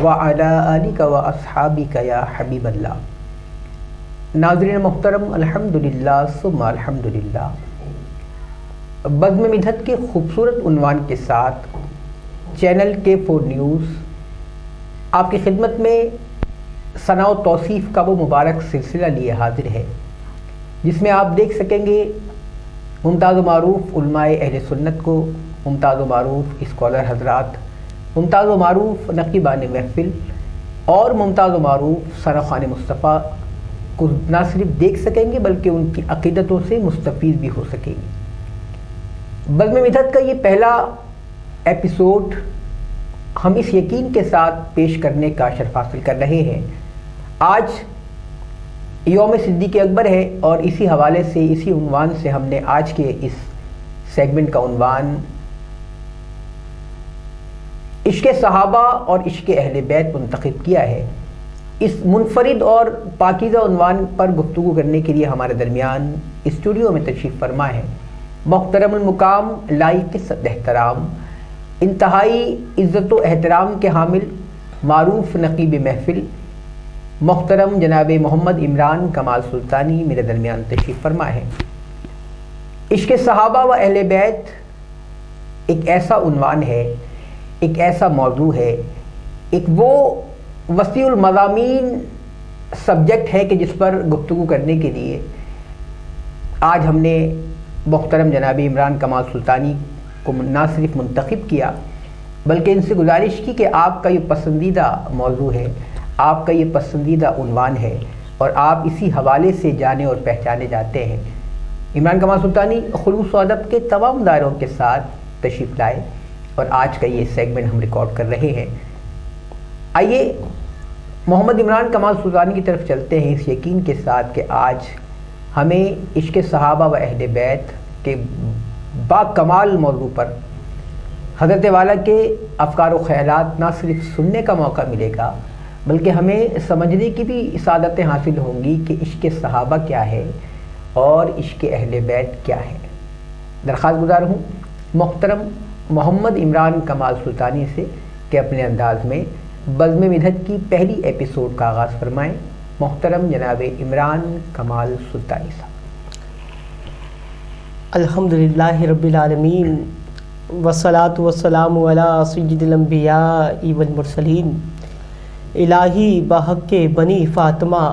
وعلی آلک واصحابک یا حبیب اللہ۔ ناظرین محترم، الحمدللہ ثم الحمدللہ، بزم مدحت کے خوبصورت عنوان کے ساتھ چینل K4 نیوز آپ کی خدمت میں ثنا و توصیف کا وہ مبارک سلسلہ لیے حاضر ہے، جس میں آپ دیکھ سکیں گے ممتاز و معروف علماء اہل سنت کو، ممتاز و معروف اسکالر حضرات، ممتاز و معروف نقیبان محفل اور ممتاز و معروف ثنا خوان مصطفیٰ کو نہ صرف دیکھ سکیں گے بلکہ ان کی عقیدتوں سے مستفید بھی ہو سکیں گے۔ بزم مدحت کا یہ پہلا ایپیسوڈ ہم اس یقین کے ساتھ پیش کرنے کا شرف حاصل کر رہے ہیں، آج یوم صدیق اکبر ہے اور اسی حوالے سے، اسی عنوان سے ہم نے آج کے اس سیگمنٹ کا عنوان عشق صحابہ اور عشق اہل بیت منتخب کیا ہے۔ اس منفرد اور پاکیزہ عنوان پر گفتگو کرنے کے لیے ہمارے درمیان اسٹوڈیو میں تشریف فرما ہے محترم المقام، لائق صد احترام، انتہائی عزت و احترام کے حامل، معروف نقیب محفل محترم جناب محمد عمران کمال سلطانی میرے درمیان تشریف فرما ہے۔ عشق صحابہ و اہل بیت ایک ایسا عنوان ہے، ایک ایسا موضوع ہے، ایک وہ وسیع المضامین سبجیکٹ ہے کہ جس پر گفتگو کرنے کے لیے آج ہم نے محترم جناب عمران کمال سلطانی کو نہ صرف منتخب کیا بلکہ ان سے گزارش کی کہ آپ کا یہ پسندیدہ موضوع ہے، آپ کا یہ پسندیدہ عنوان ہے اور آپ اسی حوالے سے جانے اور پہچانے جاتے ہیں۔ عمران کمال سلطانی خلوص و ادب کے تمام دائروں کے ساتھ تشریف لائے اور آج کا یہ سیگمنٹ ہم ریکارڈ کر رہے ہیں۔ آئیے محمد عمران کمال سلطانی کی طرف چلتے ہیں اس یقین کے ساتھ کہ آج ہمیں عشق صحابہ و اہل بیت کے با کمال موضوع پر حضرت والا کے افکار و خیالات نہ صرف سننے کا موقع ملے گا بلکہ ہمیں سمجھنے کی بھی سعادتیں حاصل ہوں گی کہ عشق صحابہ کیا ہے اور عشق اہل بیت کیا ہے۔ درخواست گزار ہوں محترم محمد عمران کمال سلطانی سے کہ اپنے انداز میں بزم مدحت کی پہلی ایپیسوڈ کا آغاز فرمائیں۔ محترم جناب عمران کمال سلطانی صاحب۔ الحمدللہ رب العالمین والصلاة والسلام علی سید الانبیاء والمرسلین۔ الہی بحق بنی فاطمہ،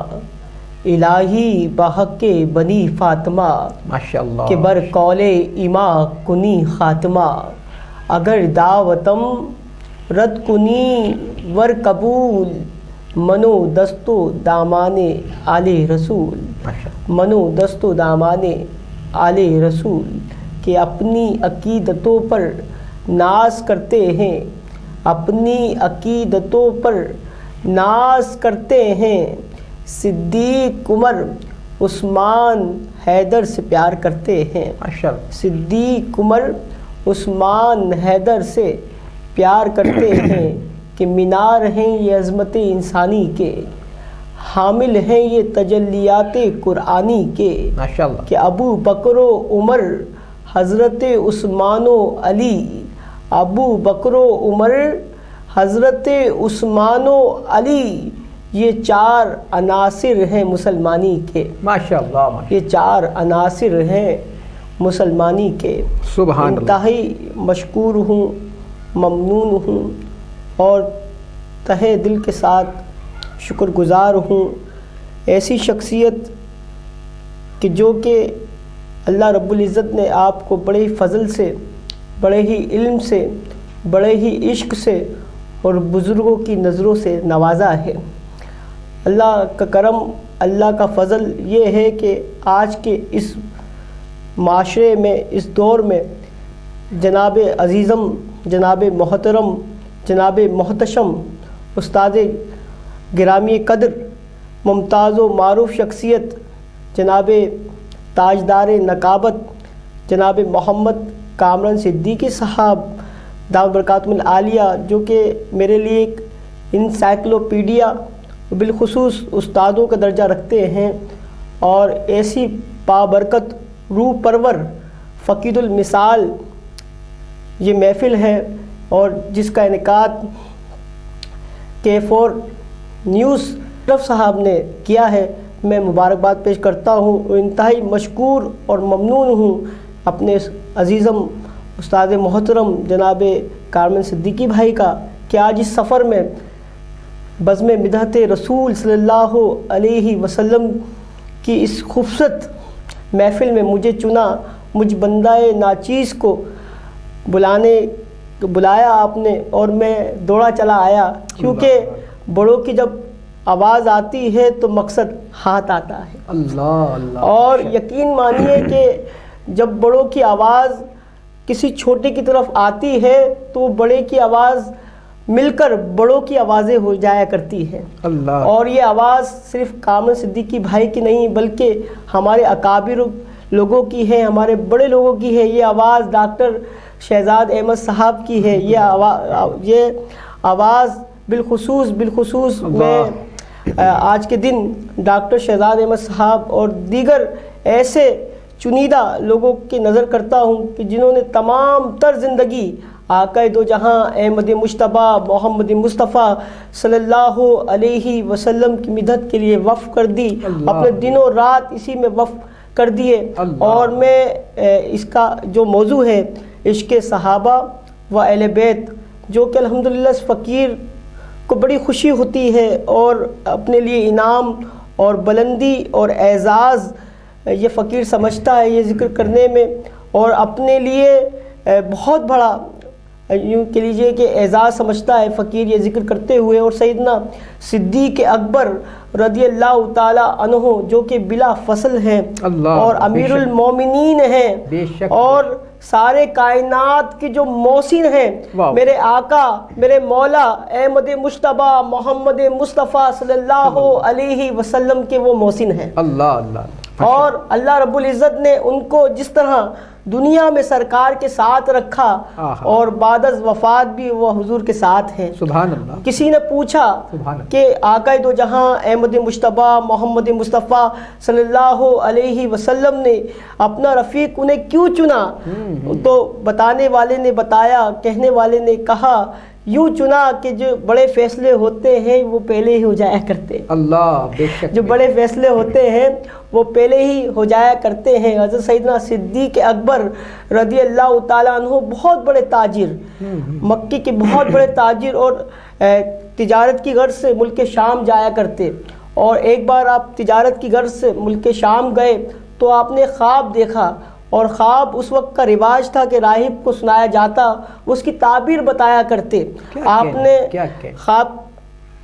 الہی بحق بنی فاطمہ، ماشاءاللہ کہ بر قول ایما کنی خاتمہ، اگر دعوتم رد کنی ور قبول، منو دستو دامان آل رسول، منو دستو دامان آل رسول، کہ اپنی عقیدتوں پر ناز کرتے ہیں، اپنی عقیدتوں پر ناز کرتے ہیں، صدیق عمر عثمان حیدر سے پیار کرتے ہیں، صدیق عمر عثمان حیدر سے پیار کرتے ہیں، کہ مینار ہیں یہ عظمت انسانی کے، حامل ہیں یہ تجلیات قرآنی کے، کہ ابو بکر و عمر حضرت عثمان و علی، ابو بکر و عمر حضرت عثمان و علی، یہ چار عناصر ہیں مسلمانی کے، ماشاءاللہ یہ چار عناصر ہیں مسلمانی کے۔ سبحان اللہ۔ انتہائی مشکور ہوں، ممنون ہوں اور تہہ دل کے ساتھ شکر گزار ہوں ایسی شخصیت کہ جو کہ اللہ رب العزت نے آپ کو بڑے ہی فضل سے، بڑے ہی علم سے، بڑے ہی عشق سے اور بزرگوں کی نظروں سے نوازا ہے۔ اللہ کا کرم، اللہ کا فضل یہ ہے کہ آج کے اس معاشرے میں، اس دور میں جناب عزیزم، جناب محترم، جناب محتشم، استاد گرامی قدر، ممتاز و معروف شخصیت جناب تاجدار نقابت جناب محمد کامران صدیقی صاحب دامت برکاتہم العالیہ، جو کہ میرے لیے ایک انسائکلوپیڈیا بالخصوص استادوں کا درجہ رکھتے ہیں، اور ایسی پابرکت روح پرور فقید المثال یہ محفل ہے، اور جس کا انعقاد K4 نیوز صاحب نے کیا ہے، میں مبارکباد پیش کرتا ہوں اور انتہائی مشکور اور ممنون ہوں اپنے عزیزم استاد محترم جناب کارمن صدیقی بھائی کا کہ آج اس سفر میں بزم مدحت رسول صلی اللہ علیہ وسلم کی اس خوبصورت محفل میں مجھے چنا، مجھ بندہ ناچیز کو بلایا آپ نے اور میں دوڑا چلا آیا، کیونکہ بڑوں کی جب آواز آتی ہے تو مقصد ہاتھ آتا ہے۔ اللہ اور یقین مانیے کہ جب بڑوں کی آواز کسی چھوٹے کی طرف آتی ہے تو وہ بڑے کی آواز مل کر بڑوں کی آوازیں ہو جایا کرتی ہے۔ اللہ اور یہ آواز صرف کامل صدیقی بھائی کی نہیں بلکہ ہمارے اکابر لوگوں کی ہے، ہمارے بڑے لوگوں کی ہے۔ یہ آواز ڈاکٹر شہزاد احمد صاحب کی ہے۔ یہ آواز بالخصوص میں آج کے دن ڈاکٹر شہزاد احمد صاحب اور دیگر ایسے چنیدہ لوگوں کی نظر کرتا ہوں کہ جنہوں نے تمام تر زندگی آقا دو جہاں احمد مجتبیٰ محمد مصطفیٰ صلی اللہ علیہ وسلم کی مدحت کے لیے وقف کر دی، اپنے دن و رات اسی میں وقف کر دیے۔ اور میں اس کا جو موضوع ہے عشق صحابہ و اہل بیت، جو کہ الحمدللہ اس فقیر کو بڑی خوشی ہوتی ہے اور اپنے لیے انعام اور بلندی اور اعزاز یہ فقیر سمجھتا ہے یہ ذکر کرنے میں، اور اپنے لیے بہت بڑا یوں کہہ لیجیے کہ اعزاز سمجھتا ہے فقیر یہ ذکر کرتے ہوئے۔ اور سیدنا صدیق اکبر رضی اللہ تعالی عنہ جو کہ بلا فصل ہیں اور امیر المومنین ہیں اور سارے کائنات کی جو محسن ہیں، میرے آقا میرے مولا احمد مجتبیٰ محمد مصطفیٰ صلی اللہ علیہ وسلم کے وہ محسن ہیں۔ اور اللہ رب العزت نے ان کو جس طرح دنیا میں سرکار کے ساتھ رکھا اور بعد از وفات بھی وہ حضور کے ساتھ ہیں۔ سبحان اللہ۔ کسی نے پوچھا کہ آقا دو جہاں احمد مجتبیٰ محمد مصطفیٰ صلی اللہ علیہ وسلم نے اپنا رفیق انہیں کیوں چنا؟ تو بتانے والے نے بتایا، کہنے والے نے کہا یوں چنا کہ جو بڑے فیصلے ہوتے ہیں وہ پہلے ہی ہو جایا کرتے ہیں۔ اللہ بے شک، جو بڑے فیصلے ہوتے ہیں وہ پہلے ہی ہو جایا کرتے ہیں۔ حضرت سیدنا صدیق اکبر رضی اللہ تعالیٰ عنہ بہت بڑے تاجر، مکی کے بہت بڑے تاجر اور تجارت کی غرض سے ملک شام جایا کرتے۔ اور ایک بار آپ تجارت کی غرض سے ملک شام گئے تو آپ نے خواب دیکھا، اور خواب اس وقت کا رواج تھا کہ راہب کو سنایا جاتا، اس کی تعبیر بتایا کرتے۔ آپ نے خواب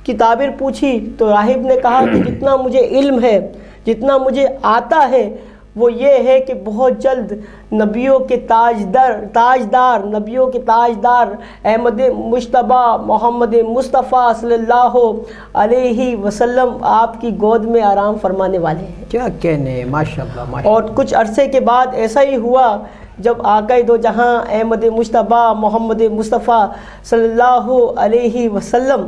کی تعبیر پوچھی تو راہب نے کہا کہ جتنا مجھے علم ہے، جتنا مجھے آتا ہے وہ یہ ہے کہ بہت جلد نبیوں کے تاجدار نبیوں کے تاجدار احمد مجتبیٰ محمد مصطفیٰ صلی اللہ علیہ وسلم آپ کی گود میں آرام فرمانے والے ہیں۔ کیا کہنے، ماشاءاللہ۔ اور کچھ عرصے کے بعد ایسا ہی ہوا جب آقا دو جہاں احمد مجتبیٰ محمد مصطفیٰ صلی اللہ علیہ وسلم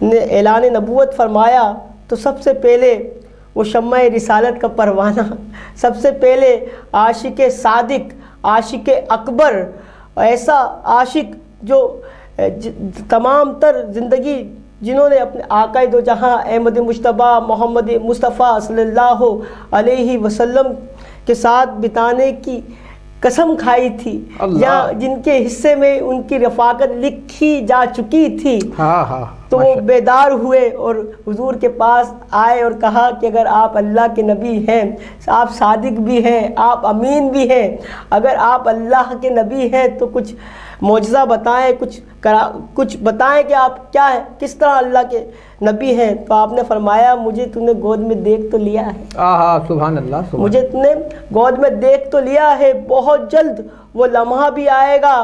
نے اعلان نبوت فرمایا تو سب سے پہلے وہ شمع رسالت کا پروانہ، سب سے پہلے عاشق صادق، عاشق اکبر، ایسا عاشق جو تمام تر زندگی جنہوں نے اپنے آقا دو جہاں احمد مجتبیٰ محمد مصطفیٰ صلی اللہ علیہ وسلم کے ساتھ بتانے کی قسم کھائی تھی، یا جن کے حصے میں ان کی رفاقت لکھی جا چکی تھی، تو وہ بیدار ہوئے اور حضور کے پاس آئے اور کہا کہ اگر آپ اللہ کے نبی ہیں، آپ صادق بھی ہیں، آپ امین بھی ہیں، اگر آپ اللہ کے نبی ہیں تو کچھ معجزہ بتائیں، کچھ بتائیں کہ آپ کیا ہیں، کس طرح اللہ کے نبی ہیں۔ تو آپ نے فرمایا مجھے تو نے گود میں دیکھ تو لیا ہے، سبحان اللہ، مجھے تو نے گود میں دیکھ تو لیا ہے، بہت جلد وہ لمحہ بھی آئے گا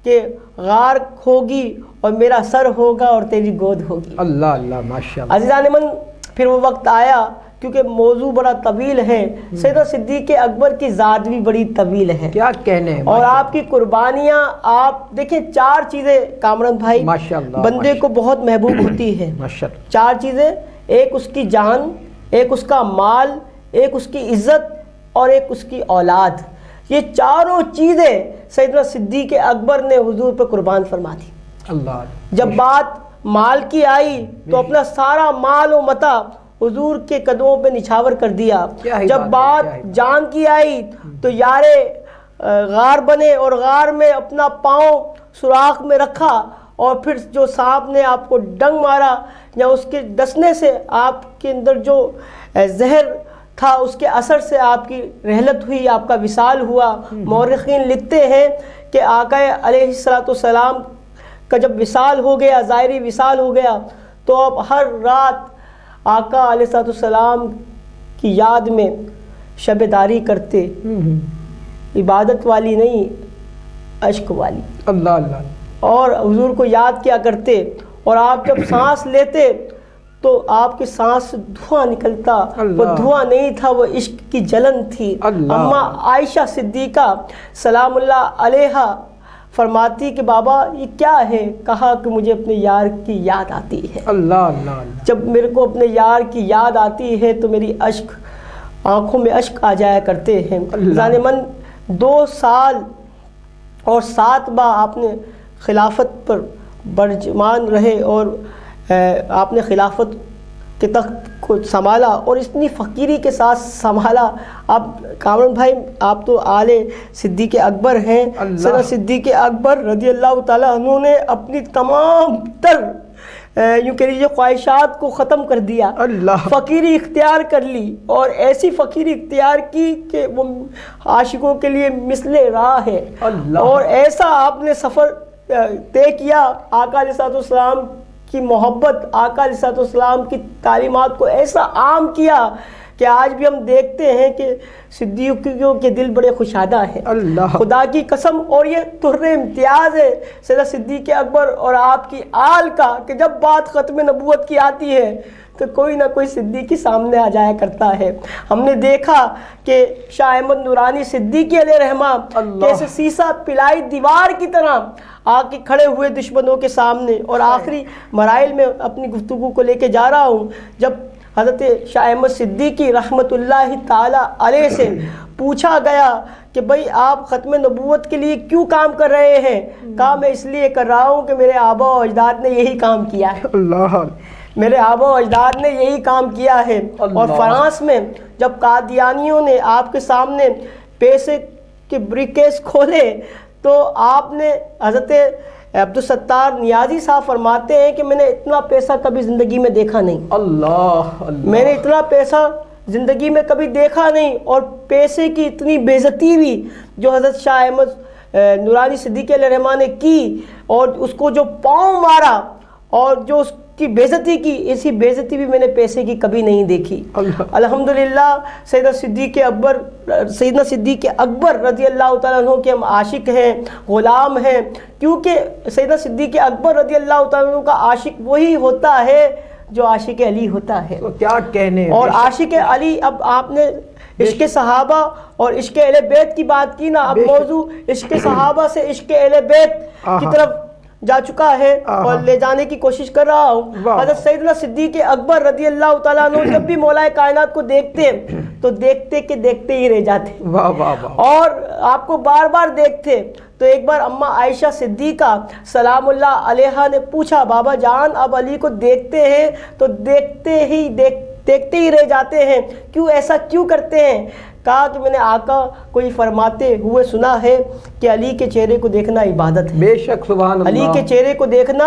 کہ غار ہوگی اور میرا سر ہوگا اور تیری گود ہوگی۔ اللہ ماشاءاللہ۔ عزیزان من، پھر وہ وقت آیا، کیونکہ موضوع بڑا طویل ہے، سیدنا صدیق اکبر کی ذات بھی بڑی طویل ہے، کیا کہنے، اور آپ کی قربانیاں، آپ دیکھیں 4 چیزیں کامران بھائی بندے کو بہت محبوب ہوتی ہے، 4 چیزیں، ایک اس کی جان، ایک اس کا مال، ایک اس کی عزت اور ایک اس کی اولاد۔ یہ چاروں چیزیں سیدنا صدیق اکبر نے حضور پہ قربان فرما دی۔ اللہ، جب بات مال کی آئی تو اپنا سارا مال و متاع حضور کے قدموں پہ نچھاور کر دیا. جب بات جان کی آئی تو یارے غار بنے اور غار میں اپنا پاؤں سوراخ میں رکھا, اور پھر جو سانپ نے آپ کو ڈنگ مارا یا اس کے ڈسنے سے آپ کے اندر جو زہر تھا اس کے اثر سے آپ کی رحلت ہوئی, آپ کا وصال ہوا. مورخین لکھتے ہیں کہ آقا علیہ السلام کا جب وصال ہو گیا, ظاہری وصال ہو گیا, تو اب ہر رات آقا علیہ السلام کی یاد میں شب داری کرتے, عبادت والی نہیں عشق والی. اللہ اللہ. اور حضور کو یاد کیا کرتے, اور آپ جب سانس لیتے تو آپ کی سانس سے دھواں نکلتا, وہ دھواں نہیں تھا, وہ عشق کی جلن تھی. اماں عائشہ صدیقہ سلام اللہ علیہا فرماتی کہ بابا یہ کیا ہے؟ کہا کہ مجھے اپنے یار کی یاد آتی ہے. اللہ اللہ. جب میرے کو اپنے یار کی یاد آتی ہے تو میری آنکھوں میں اشک آ جایا کرتے ہیں. جان من 2 سال اور 7 ماہ آپ نے خلافت پر برجمان رہے, اور آپ نے خلافت کے تخت کو سنبھالا, اور اتنی فقیری کے ساتھ سنبھالا. آپ کامران بھائی آپ تو آل صدیق اکبر ہیں. سیدنا صدیق اکبر رضی اللہ تعالیٰ عنہ نے اپنی تمام تر یوں کہہ لیجیے خواہشات کو ختم کر دیا, فقیری اختیار کر لی, اور ایسی فقیری اختیار کی کہ وہ عاشقوں کے لیے مثل راہ ہے. اور ایسا آپ نے سفر طے کیا, آقا علیہ السلام کی محبت, آقا علیہ السلام کی تعلیمات کو ایسا عام کیا کہ آج بھی ہم دیکھتے ہیں کہ صدیقیوں کے دل بڑے خوشادہ ہیں. خدا کی قسم, اور یہ طر امتیاز ہے سیدنا صدیق اکبر اور آپ کی آل کا کہ جب بات ختم نبوت کی آتی ہے تو کوئی نہ کوئی صدیقی سامنے آ جایا کرتا ہے. ہم نے دیکھا کہ شاہ احمد نورانی صدیقی علیہ رحمہ کیسے سیسا پلائی دیوار کی طرح آ کے کھڑے ہوئے دشمنوں کے سامنے. اور آخری مراحل میں اپنی گفتگو کو لے کے جا رہا ہوں, جب حضرت شاہ احمد صدیقی رحمۃ اللہ تعالی علیہ سے پوچھا گیا کہ بھئی آپ ختم نبوت کے لیے کیوں کام کر رہے ہیں؟ کہا میں اس لیے کر رہا ہوں کہ میرے آبا و اجداد نے یہی کام کیا ہے. میرے آبا و اجداد نے یہی کام کیا ہے. اور فرانس میں جب قادیانیوں نے آپ کے سامنے پیسے کے بریکیس کھولے تو آپ نے حضرت عبدالستار نیازی صاحب فرماتے ہیں کہ میں نے اتنا پیسہ کبھی زندگی میں دیکھا نہیں. میں نے اتنا پیسہ زندگی میں کبھی دیکھا نہیں. اور پیسے کی اتنی بے عزتی بھی جو حضرت شاہ احمد نورانی صدیق علیہ رحمہ نے کی, اور اس کو جو پاؤں مارا اور جو اس کی بے عزتی کی, ایسی بے عزتی بھی میں نے پیسے کی کبھی نہیں دیکھی. الحمدللہ سیدنا صدیق اکبر رضی اللہ تعالیٰ عنہ کے ہم عاشق ہیں, غلام ہیں, کیونکہ سیدنا صدیق اکبر رضی اللہ تعالیٰ عنہ کا عاشق وہی ہوتا ہے جو عاشق علی ہوتا ہے. کیا کہنے. اور عاشق علی, اب آپ نے عشق صحابہ اور عشق اہل بیت کی بات کی نا, اب موضوع عشق صحابہ سے عشق اہل بیت کی طرف جا چکا ہے اور لے جانے کی کوشش کر رہا ہوں. حضرت سیدنا صدیق اکبر رضی اللہ تعالیٰ عنہ جب بھی مولا کائنات کو دیکھتے تو دیکھتے کہ دیکھتے ہی رہ جاتے, اور آپ کو بار بار دیکھتے. تو ایک بار اماں عائشہ صدیقہ سلام اللہ علیہا نے پوچھا, بابا جان اب علی کو دیکھتے ہیں تو دیکھتے ہی رہ جاتے ہیں, کیوں ایسا کیوں کرتے ہیں؟ کہا کہ میں نے آقا کو یہ فرماتے ہوئے سنا ہے کہ علی کے چہرے کو دیکھنا عبادت ہے. بے شک, سبحان اللہ. علی کے چہرے کو دیکھنا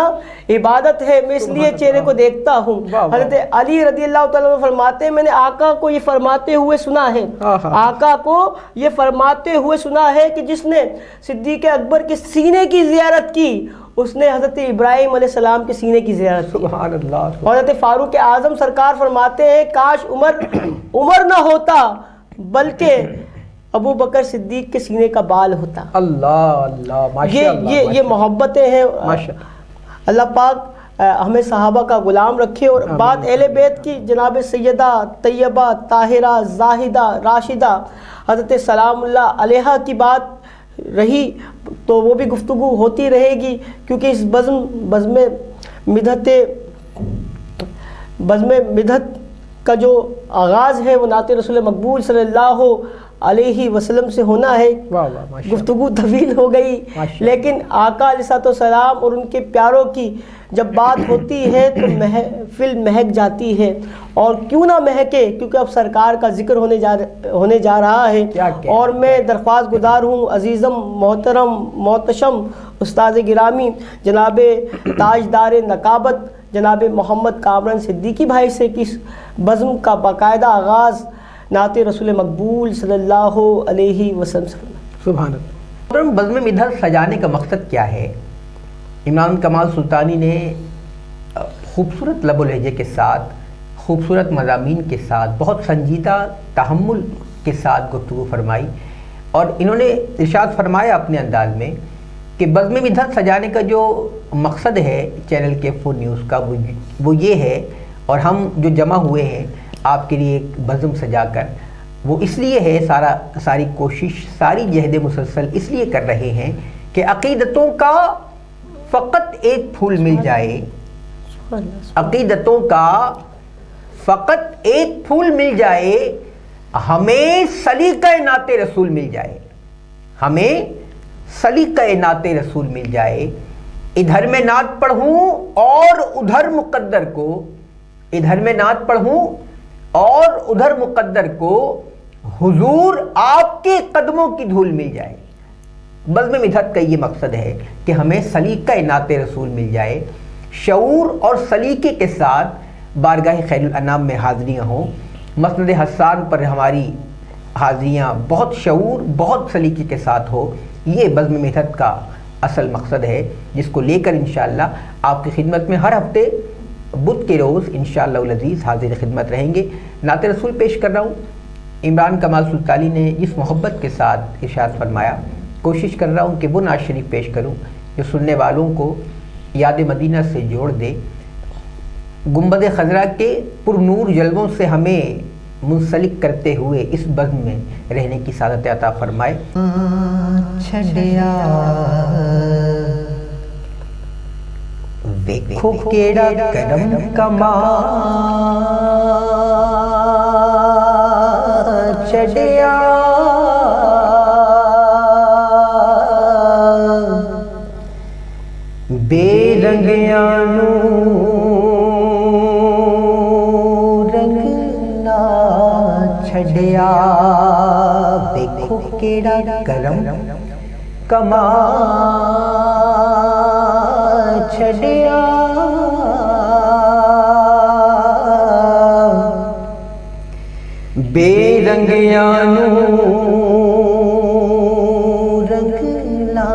عبادت ہے, میں اس لیے چہرے کو دیکھتا ہوں. حضرت علی رضی اللہ تعالیٰ عنہ فرماتے ہیں میں نے آقا کو یہ فرماتے ہوئے سنا ہے, آقا کو یہ فرماتے ہوئے سنا ہے کہ جس نے صدیق اکبر کے سینے کی زیارت کی اس نے حضرت ابراہیم علیہ السلام کے سینے کی زیارت کی. سبحان اللہ. حضرت فاروق اعظم سرکار فرماتے ہیں کاش عمر نہ ہوتا بلکہ ابو بکر صدیق کے سینے کا بال ہوتا. اللہ اللہ, ماشاءاللہ. یہ محبتیں ہیں. اللہ پاک ہمیں صحابہ کا غلام رکھے. اور بات اہل بیت کی, جناب سیدہ طیبہ طاہرہ زاہدہ راشدہ حضرت سلام اللہ علیہا کی بات رہی تو وہ بھی گفتگو ہوتی رہے گی, کیونکہ اس بزم مدحت کا جو آغاز ہے وہ نعت رسول مقبول صلی اللہ علیہ وسلم سے ہونا ہے. گفتگو طویل ہو گئی, لیکن آقا علیہ السلام اور ان کے پیاروں کی جب بات ہوتی ہے تو محفل مہک جاتی ہے، اور کیوں نہ مہکے، کیونکہ اب سرکار کا ذکر ہونے جا رہا ہے۔ اور میں درخواست گزار ہوں عزیزم محترم محتشم استاد گرامی جناب تاجدار نقابت جناب محمد کامران صدیقی بھائی سے کہ اس بزم کا باقاعدہ آغاز نعت رسول مقبول صلی اللہ علیہ وسلم۔ سبحان اللہ۔ بزم مدحت سجانے کا مقصد کیا ہے؟ امام کمال سلطانی نے خوبصورت لب و لہجے کے ساتھ، خوبصورت مضامین کے ساتھ، بہت سنجیدہ تحمل کے ساتھ گفتگو فرمائی، اور انہوں نے ارشاد فرمایا اپنے انداز میں کہ بزم مدحت سجانے کا جو مقصد ہے چینل کے فور نیوز کا وہ یہ ہے، اور ہم جو جمع ہوئے ہیں آپ کے لیے ایک بزم سجا کر، وہ اس لیے ہے، ساری کوشش، ساری جہد مسلسل اس لیے کر رہے ہیں کہ عقیدتوں کا فقط ایک پھول مل جائے، عقیدتوں کا فقط ایک پھول مل جائے، ہمیں سلیقہ نعت رسول مل جائے، ہمیں سلیقہ نعت رسول مل جائے۔ ادھر میں نعت پڑھوں اور ادھر مقدر کو، ادھر میں نعت پڑھوں اور ادھر مقدر کو حضور آپ کے قدموں کی دھول مل جائے۔ بزم مدحت کا یہ مقصد ہے کہ ہمیں سلیقہ نعت رسول مل جائے، شعور اور سلیقے کے ساتھ بارگاہ خیر الانام میں حاضریاں ہوں۔ مسند حسان پر ہماری حاضریاں بہت شعور، بہت سلیقے کے ساتھ ہو، یہ بزم مدحت کا اصل مقصد ہے، جس کو لے کر انشاءاللہ آپ کی خدمت میں ہر ہفتے بدھ کے روز انشاءاللہ العزیز حاضر خدمت رہیں گے۔ نعت رسول پیش کر رہا ہوں۔ عمران کمال سلطانی نے جس محبت کے ساتھ ارشاد فرمایا، کوشش کر رہا ہوں کہ وہ نعت شریف پیش کروں جو سننے والوں کو یاد مدینہ سے جوڑ دے، گنبد خضرا کے پر نور جلووں سے ہمیں منسلک کرتے ہوئے اس بزم میں رہنے کی سعادت عطا فرمائے۔ چھڑیا ویکھو کیڑا کرم کمال چھڑیا، بے رنگیاں نوں رنگ نہ چھڑیا، ویکھو کیڑا کرم کمال چھڑیا، بے رنگیاں نوں رنگ نہ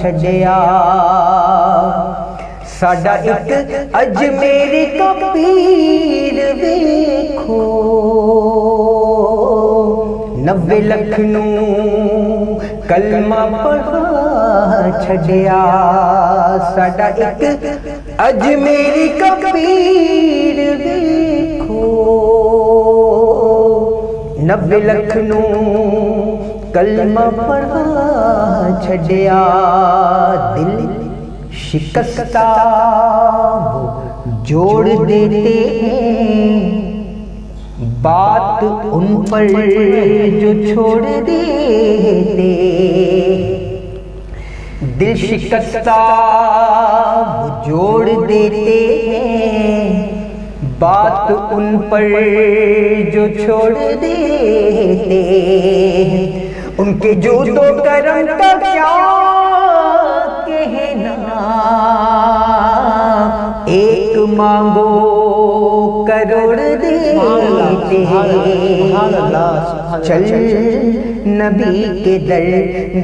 چھڑیا، ساڈا ایک اجمیر کا پیر ویکھو، 90 لکھ نوں کلمہ پڑھا چھڑیا، ساڈا ایک اجمیر کا پیر ویکھو، 90 لکھ نوں کلمہ پڑھا چھڑیا، دل شکستہ وہ جوڑ دیتے ہیں، بات ان پر جو چھوڑ دیتے، دل شکستہ وہ جوڑ دیتے ہیں، بات ان پر جو چھوڑ دیتے، ان کے جود و کرم کا کیا کہنا، ایک مانگو کروڑ دیتے، چل نبی کے در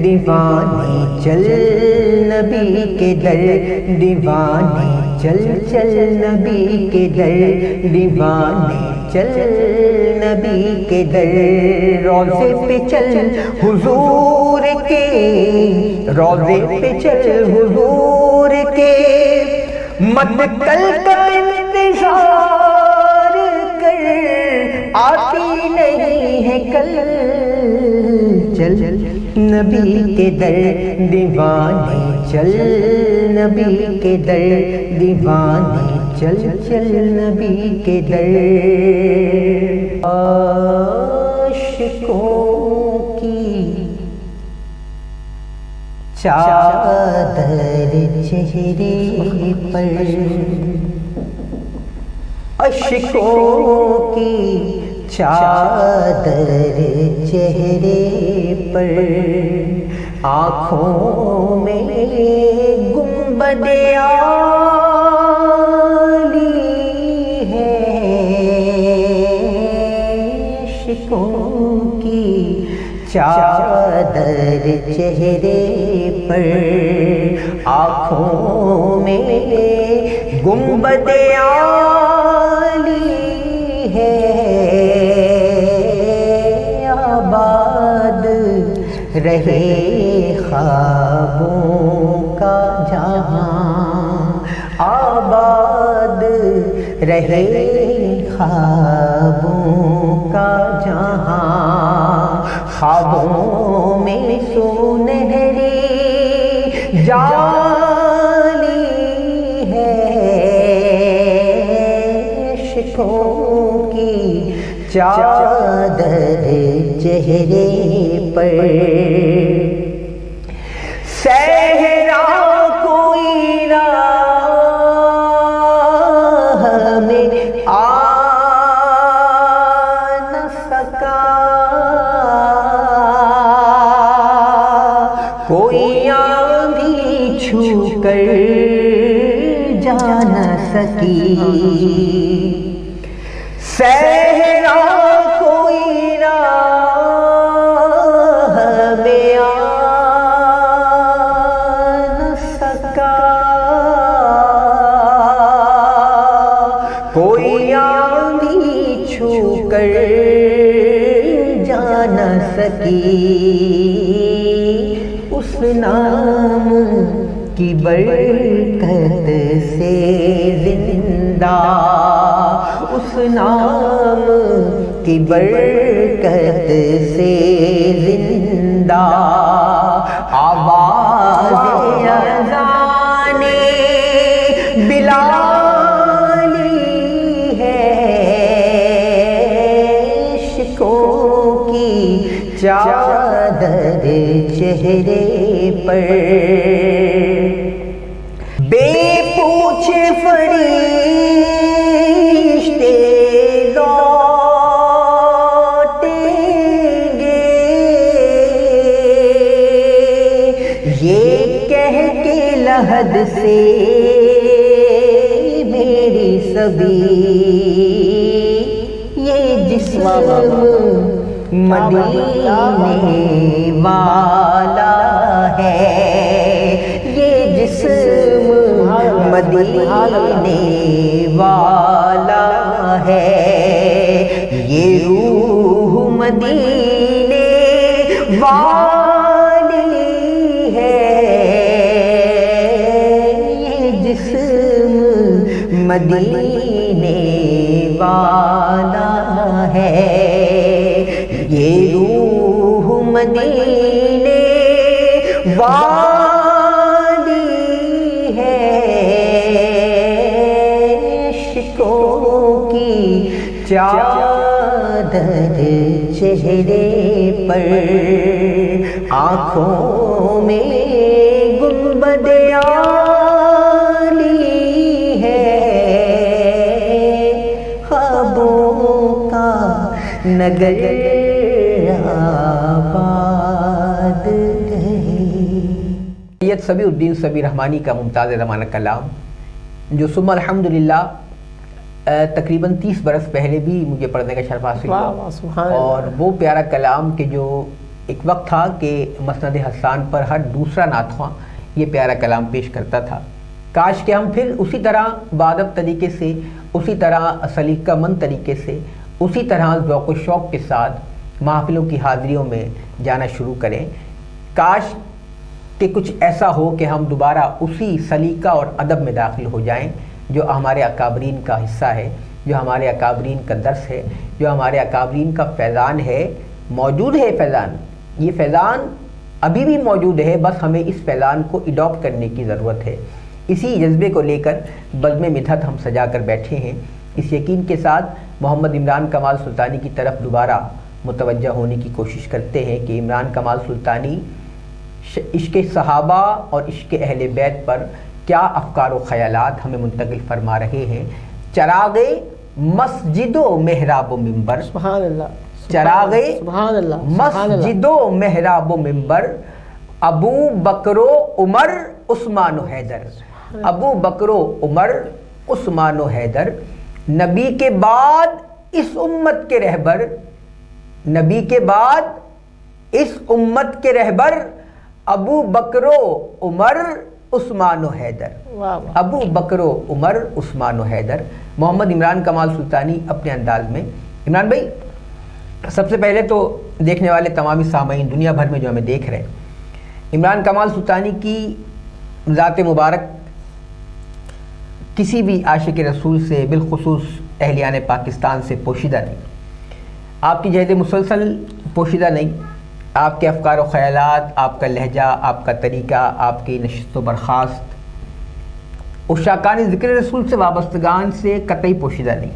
دیوانے، چل نبی کے در دیوانے، چل چل نبی کے در دیوانے، چل نبی کے در، روضے پہ چل حضور کے، روضے پہ چل حضور کے، مت کل کا انتظار کر، آتی نہیں ہے کل، چل نبی کے در دیوانے، چل نبی کے در دیوانے، چل چل نبی کے در، عاشقوں کی چادر چہرے پر اشکوں کی چادر چہرے پر، آنکھوں میں گنبد عالی ہے، اشکوں کی چادر چہرے پر، آنکھوں میں گنبد عالی ہے، آباد رہے خوابوں کا جہاں، آباد رہے خوابوں کا جہاں، خوابوں میں سنہری جالی ہے، عشقوں کی چادر چہرے پر، صحرا کوئی راہ میں آ نہ سکا، کوئی آندھی چھو کر جا نہ سکی، صحرا کوئی راہ میں آ نہ سکا، کوئی آندھی چھو کر جا نہ سکی، اس نام کی برکت سے زندہ، اس نام کی برکت سے زندہ، آواز اذان بلالی ہے، عشقوں کی چادر چہرے پر، بے پوچھ فرشتے لوٹیں گے، یہ کہہ کے لحد سے میری سبھی، یہ جسم مدینے والا ہے، یہ جسم مدینے والا ہے، یہ روح مدینے والی ہے، یہ جسم مدینے والا ہے، یہ روح مدینے والی ہے، عشقوں کی چادر چہرے پر، آنکھوں میں گنبد عالی ہے، خوابوں کا نگر آباد رہے۔ سید صبی الدین صبی رحمانی کا ممتاز زمانہ کلام، جو ثم الحمدللہ تقریباً 30 برس پہلے بھی مجھے پڑھنے کا شرف حاصل ہوا، اور وہ پیارا کلام کہ جو ایک وقت تھا کہ مسند حسان پر ہر دوسرا نعت خواں یہ پیارا کلام پیش کرتا تھا، کاش کہ ہم پھر اسی طرح بادب طریقے سے، اسی طرح سلیقہ مند طریقے سے، اسی طرح ذوق و شوق کے ساتھ محفلوں کی حاضریوں میں جانا شروع کریں، کاش کہ کچھ ایسا ہو کہ ہم دوبارہ اسی سلیقہ اور ادب میں داخل ہو جائیں جو ہمارے اکابرین کا حصہ ہے، جو ہمارے اکابرین کا درس ہے، جو ہمارے اکابرین کا فیضان ہے۔ موجود ہے فیضان، یہ فیضان ابھی بھی موجود ہے، بس ہمیں اس فیضان کو ایڈاپٹ کرنے کی ضرورت ہے۔ اسی جذبے کو لے کر بزم مدحت ہم سجا کر بیٹھے ہیں، اس یقین کے ساتھ محمد عمران کمال سلطانی کی طرف دوبارہ متوجہ ہونے کی کوشش کرتے ہیں کہ عمران کمال سلطانی عشق صحابہ اور عشق اہل بیت پر کیا افکار و خیالات ہمیں منتقل فرما رہے ہیں. چراغ مسجد و محراب و منبر، سبحان اللہ، چراغ سبحان اللہ، مسجد و محراب و منبر، ابو بکر و عمر عثمان و حیدر، ابو بکر و عمر عثمان و حیدر، نبی کے بعد اس امت کے رہبر، نبی کے بعد اس امت کے رہبر، ابو بکر و عمر عثمان و حیدر، ابو بکر و عمر عثمان و حیدر. محمد عمران کمال سلطانی اپنے انداز میں. عمران بھائی، سب سے پہلے تو دیکھنے والے تمامی سامعین دنیا بھر میں جو ہمیں دیکھ رہے ہیں، عمران کمال سلطانی کی ذات مبارک کسی بھی عاشق رسول سے، بالخصوص اہلیان پاکستان سے پوشیدہ نہیں. آپ کی جہد مسلسل پوشیدہ نہیں. آپ کے افکار و خیالات، آپ کا لہجہ، آپ کا طریقہ، آپ کی نشست و برخاست عشاقان ذکر رسول سے وابستگان سے قطعی پوشیدہ نہیں.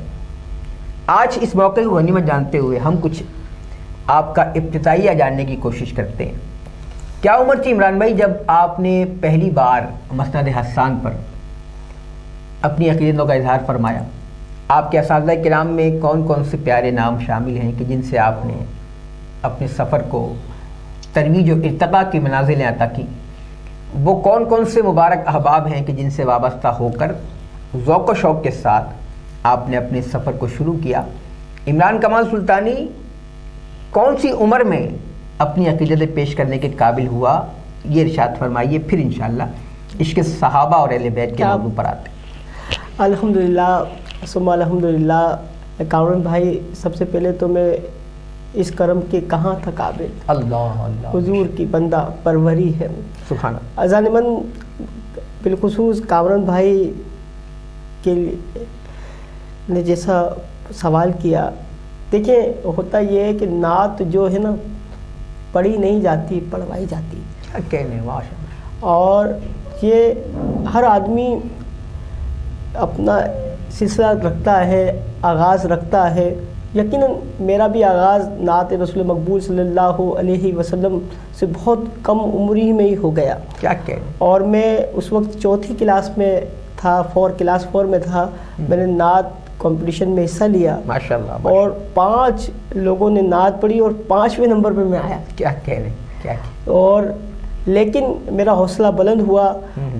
آج اس موقع کو غنیمت جانتے ہوئے ہم کچھ آپ کا ابتدائیہ جاننے کی کوشش کرتے ہیں. کیا عمر تھی عمران بھائی جب آپ نے پہلی بار مسند حسان پر اپنی عقیدتوں کا اظہار فرمایا؟ آپ کے اساتذہ کرام میں کون کون سے پیارے نام شامل ہیں کہ جن سے آپ نے اپنے سفر کو ترویج و ارتقاء کی منازلیں عطا کی؟ وہ کون کون سے مبارک احباب ہیں کہ جن سے وابستہ ہو کر ذوق و شوق کے ساتھ آپ نے اپنے سفر کو شروع کیا؟ عمران کمال سلطانی کون سی عمر میں اپنی عقیدت پیش کرنے کے قابل ہوا؟ یہ ارشاد فرمائیے، پھر انشاءاللہ عشق صحابہ اور اہل بیت کے موضوع پر آتے ہیں. الحمدللہ ثم الحمدللہ. کامران بھائی، سب سے پہلے تو میں اس کرم کے کہاں تھا قابل، اللہ اللہ، حضور کی بندہ پروری ہے. سبحان اللہ. اذان من بالخصوص کامران بھائی کے نے جیسا سوال کیا، دیکھیں ہوتا یہ ہے کہ نعت جو ہے نا پڑھی نہیں جاتی، پڑھوائی جاتی. کیا کہنے، ماشاء اللہ. اور یہ ہر آدمی اپنا سلسلہ رکھتا ہے، آغاز رکھتا ہے. یقیناً میرا بھی آغاز نعت رسول مقبول صلی اللہ علیہ وسلم سے بہت کم عمری میں ہی ہو گیا. کیا کہنے. اور میں اس وقت چوتھی کلاس میں تھا، کلاس 4 میں تھا. میں نے نعت کمپٹیشن میں حصہ لیا، ماشاءاللہ، اور 5 لوگوں نے نعت پڑھی اور 5ویں نمبر پہ میں آیا. کیا کہنے، کیا. اور لیکن میرا حوصلہ بلند ہوا.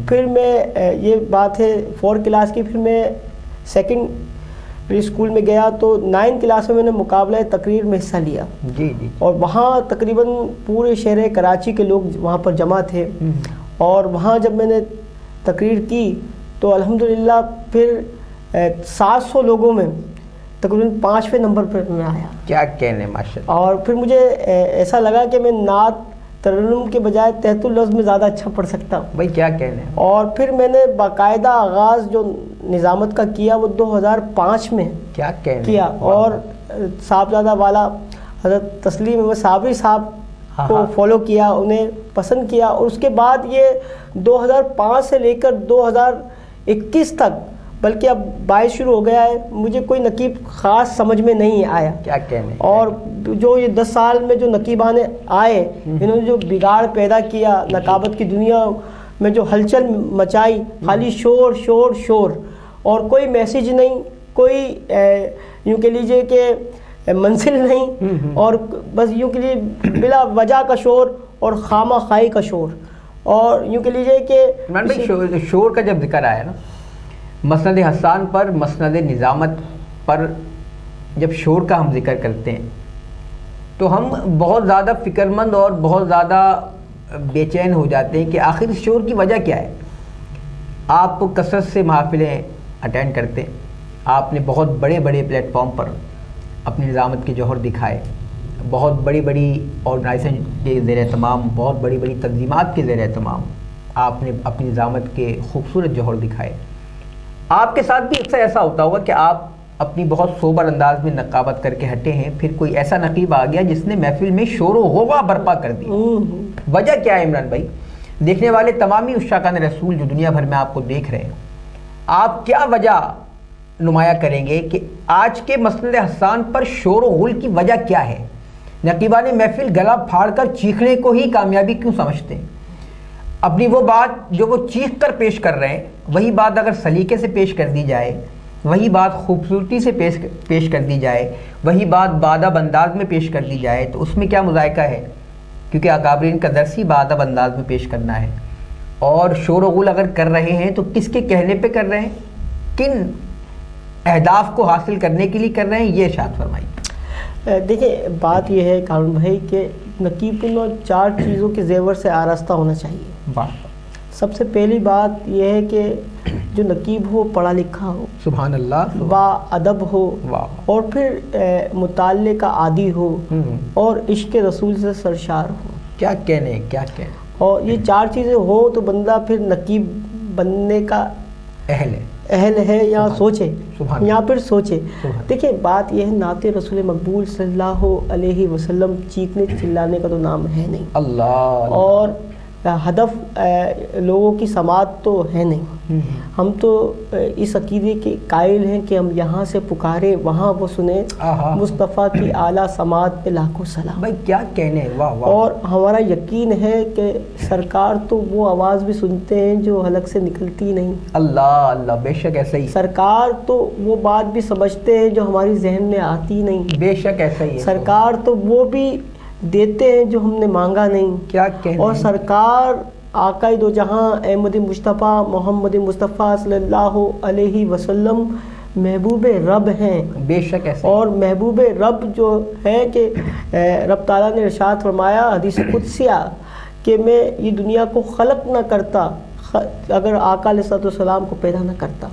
پھر میں یہ بات ہے 4 کلاس کی، پھر میں سیکنڈری اسکول میں گیا تو 9 کلاس میں نے مقابلہ تقریر میں حصہ لیا. جی جی. اور وہاں تقریباً پورے شہر کراچی کے لوگ وہاں پر جمع تھے. اور وہاں جب میں نے تقریر کی تو الحمدللہ پھر 700 لوگوں میں تقریباً 5ویں نمبر پر میں آیا. کیا کہنے، ماشاءاللہ. اور پھر مجھے ایسا لگا کہ میں نعت ترنم کے بجائے تحت اللفظ میں زیادہ اچھا پڑھ سکتا ہوں. بھائی کیا کہنے. اور پھر میں نے باقاعدہ آغاز جو نظامت کا کیا وہ 2005 میں کیا کہنے کیا. اور صاحبزادہ والا حضرت تسلیم احمد صابری صاحب کو فالو کیا، انہیں پسند کیا. اور اس کے بعد یہ 2005 سے لے کر 2021 تک، بلکہ اب 22 شروع ہو گیا ہے، مجھے کوئی نقیب خاص سمجھ میں نہیں آیا. کیا کہنے. اور جو یہ 10 سال میں جو نقیبان آئے، انہوں نے جو بگاڑ پیدا کیا نقابت کی دنیا میں، جو ہلچل مچائی، خالی شور شور شور، اور کوئی میسیج نہیں، کوئی یوں کہہ لیجئے کہ منزل نہیں، اور بس یوں کہہ لیجئے بلا وجہ کا شور اور خامہ خائی کا شور. اور یوں کہہ لیجئے کہ شور کا جب ذکر آیا نا، مسند حسان پر، مسند نظامت پر جب شور کا ہم ذکر کرتے ہیں تو ہم بہت زیادہ فکر مند اور بہت زیادہ بے چین ہو جاتے ہیں کہ آخر اس شور کی وجہ کیا ہے. آپ کثرت سے محافلیں اٹینڈ کرتے ہیں، آپ نے بہت بڑے بڑے پلیٹ فارم پر اپنی نظامت کے جوہر دکھائے، بہت بڑی بڑی آرگنائزیشن کے زیر اہتمام، بہت بڑی بڑی تنظیمات کے زیر اہتمام آپ نے اپنی نظامت کے خوبصورت جوہر دکھائے. آپ کے ساتھ بھی اکثر ایسا ہوتا ہوگا کہ آپ اپنی بہت سوبر انداز میں نقابت کر کے ہٹے ہیں، پھر کوئی ایسا نقیب آ گیا جس نے محفل میں شور و غوغا برپا کر دیا. وجہ کیا ہے عمران بھائی؟ دیکھنے والے تمامی عشاقان رسول جو دنیا بھر میں آپ کو دیکھ رہے ہیں، آپ کیا وجہ نمایاں کریں گے کہ آج کے مسند حسان پر شور و غل کی وجہ کیا ہے؟ نقیبان محفل گلا پھاڑ کر چیخنے کو ہی کامیابی کیوں سمجھتے ہیں؟ اپنی وہ بات جو وہ چیخ کر پیش کر رہے ہیں، وہی بات اگر سلیقے سے پیش کر دی جائے، وہی بات خوبصورتی سے پیش کر دی جائے، وہی بات بادب انداز میں پیش کر دی جائے، تو اس میں کیا مذائقہ ہے؟ کیونکہ اکابرین کا درس ہی بادب انداز میں پیش کرنا ہے. اور شور و غل اگر کر رہے ہیں تو کس کے کہنے پہ کر رہے ہیں، کن اہداف کو حاصل کرنے کے لیے کر رہے ہیں، یہ ارشاد فرمائیے. دیکھیں بات یہ ہے کارون بھائی کہ نقیب کو 4 چیزوں کے زیور سے آراستہ ہونا چاہیے. سب سے پہلی بات یہ ہے کہ جو نقیب ہو پڑھا لکھا ہو، سبحان اللہ، با ادب ہو، اور پھر مطالعے کا عادی ہو، اور عشق رسول سے سرشار ہو. کیا کہنے، کیا کہنے. اور یہ 4 چیزیں ہوں تو بندہ پھر نقیب بننے کا اہل ہے یا سوچے، یا پھر سوچے. دیکھیں بات یہ ہے، نعت رسول مقبول صلی اللہ علیہ وسلم چیخنے چلانے کا تو نام ہے نہیں، اللہ، اور ہدف لوگوں کی سماعت تو ہے نہیں. ہم تو اس عقیدے کے قائل ہیں کہ ہم یہاں سے پکارے وہاں وہ سنیں، مصطفیٰ کی اعلیٰ سماعت پہ لاکھوں سلام. بھائی کیا کہنے، واہ واہ. اور ہمارا یقین ہے کہ سرکار تو وہ آواز بھی سنتے ہیں جو حلق سے نکلتی نہیں. اللہ اللہ، بے شک ایسا ہی. سرکار تو وہ بات بھی سمجھتے ہیں جو ہماری ذہن میں آتی نہیں. بے شک ایسا ہی ہے. سرکار تو وہ بھی دیتے ہیں جو ہم نے مانگا نہیں. کیا کہنے. اور سرکار آقائے دو جہاں احمد مصطفیٰ محمد مصطفیٰ صلی اللہ علیہ وسلم محبوب رب ہیں. بے شک ایسا. اور محبوب رب جو ہے کہ رب تعالیٰ نے ارشاد فرمایا حدیث قدسیہ کہ میں یہ دنیا کو خلق نہ کرتا اگر آقا علیہ السلام کو پیدا نہ کرتا.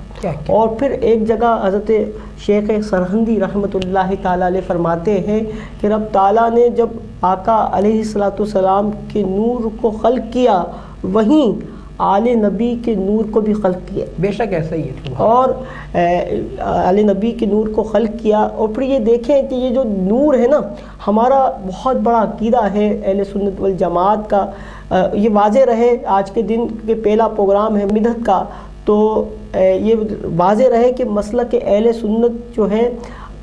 اور پھر ایک جگہ حضرت شیخ سرہندی رحمۃ اللہ تعالیٰ علیہ فرماتے ہیں کہ رب تعالیٰ نے جب آقا علیہ السلام کے نور کو خلق کیا، وہیں آل نبی کے نور کو بھی خلق کیا. بے شک ایسا ہی ہے. اور آل نبی کے نور کو خلق کیا. اور پھر یہ دیکھیں کہ یہ جو نور ہے نا، ہمارا بہت بڑا عقیدہ ہے اہل سنت والجماعت کا. یہ واضح رہے، آج کے دن کے پہلا پروگرام ہے مدحت کا، تو یہ واضح رہے کہ مسلک اہل سنت جو ہے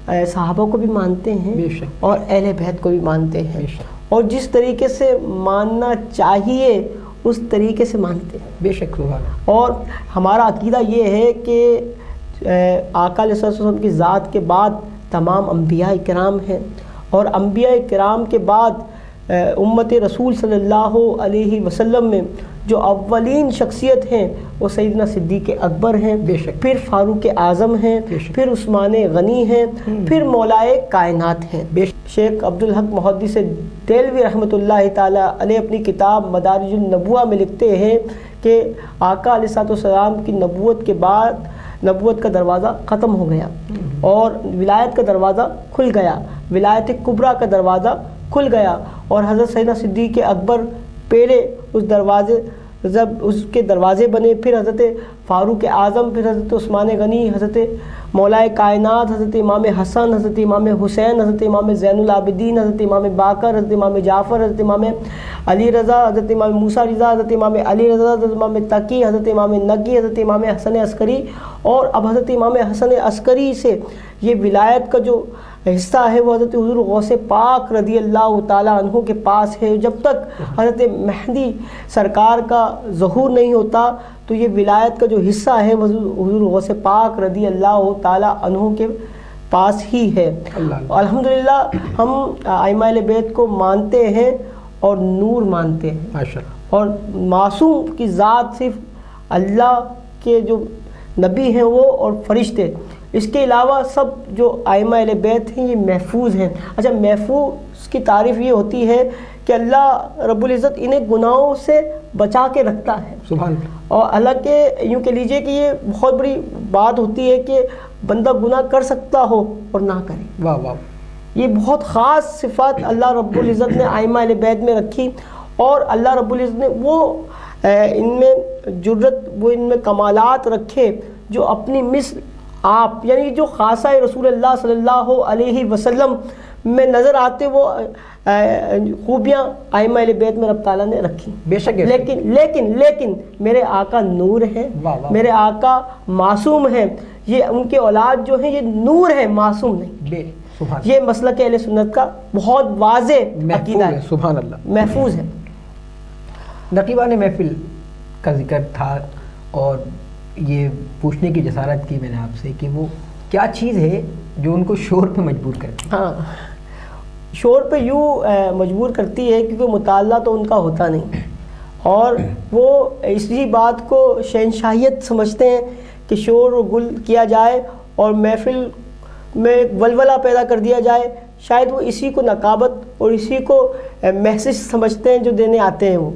صحابہ کو بھی مانتے ہیں اور اہل بیت کو بھی مانتے ہیں، اور جس طریقے سے ماننا چاہیے اس طریقے سے مانتے ہیں. بے شک. اور ہمارا عقیدہ یہ ہے کہ آقا علیہ السلام کی ذات کے بعد تمام انبیاء کرام ہیں، اور انبیاء کرام کے بعد امت رسول صلی اللہ علیہ وسلم میں جو اولین شخصیت ہیں وہ سیدنا صدیق اکبر ہیں، پھر فاروق اعظم ہیں، پھر عثمان غنی ہیں، پھر مولائے کائنات ہیں. شیخ عبدالحق محدث دہلوی رحمۃ اللہ تعالیٰ علیہ اپنی کتاب مدارج النبوہ میں لکھتے ہیں کہ آقا علیہ السلام کی نبوت کے بعد نبوت کا دروازہ ختم ہو گیا اور ولایت کا دروازہ کھل گیا، ولایت کبریٰ کا دروازہ کھل گیا، اور حضرت سیدنا صدیق اکبر پہلے اس کے دروازے بنے، پھر حضرت فاروق اعظم، پھر حضرت عثمان غنی، حضرت مولائے کائنات، حضرت امام حسن، حضرت امام حسین، حضرت امام زین العابدین، حضرت امام باقر، حضرت امام جعفر، حضرت امام علی رضا، حضرت امام موسیٰ رضا، حضرت امام علی رضا، حضرت امام تقی، حضرت امام نگی، حضرت امام حسن عسکری. اور اب حضرت امام حسن عسکری سے یہ ولایت کا جو حصہ ہے وہ حضرت حضور غوث پاک رضی اللہ تعالیٰ عنہ کے پاس ہے. جب تک حضرت مہدی سرکار کا ظہور نہیں ہوتا تو یہ ولایت کا جو حصہ ہے وہ حضور غوث پاک رضی اللہ تعالیٰ عنہ کے پاس ہی ہے. الحمدللہ ہم ائمہ اہل بیت کو مانتے ہیں اور نور مانتے ہیں، اور معصوم کی ذات صرف اللہ کے جو نبی ہیں وہ اور فرشتے، اس کے علاوہ سب جو ائمہ اہل بیت ہیں یہ محفوظ ہیں. اچھا، محفوظ کی تعریف یہ ہوتی ہے کہ اللہ رب العزت انہیں گناہوں سے بچا کے رکھتا ہے. سبحان اللہ. اور حالانکہ یوں کہہ لیجئے کہ یہ بہت بڑی بات ہوتی ہے کہ بندہ گناہ کر سکتا ہو اور نہ کرے. واہ واہ. یہ بہت خاص صفات اللہ رب العزت نے ائمہ اہل بیت میں رکھی، اور اللہ رب العزت نے وہ ان میں جرت، وہ ان میں کمالات رکھے جو اپنی مثل آپ، یعنی جو خاصہ رسول اللہ صلی اللہ علیہ وسلم میں نظر آتے وہ خوبیاں ائمہ اہل بیت میں رب تعالیٰ نے رکھی. بے شک. لیکن میرے آقا نور ہیں، میرے آقا معصوم ہیں، یہ ان کے اولاد جو ہیں یہ نور ہیں، معصوم نہیں. یہ مسلک اہل سنت کا بہت واضح عقیدہ ہے. سبحان اللہ. محفوظ ہے. نقیبان محفل، کا ذکر تھا اور یہ پوچھنے کی جسارت کی میں نے آپ سے کہ وہ کیا چیز ہے جو ان کو شور پہ مجبور کرتی ہے؟ ہاں، شور پہ یوں مجبور کرتی ہے کیونکہ مطالعہ تو ان کا ہوتا نہیں، اور وہ اسی بات کو شہنشاہیت سمجھتے ہیں کہ شور و گل کیا جائے اور محفل میں ایک ولولہ پیدا کر دیا جائے. شاید وہ اسی کو نقابت اور اسی کو میسج سمجھتے ہیں جو دینے آتے ہیں وہ.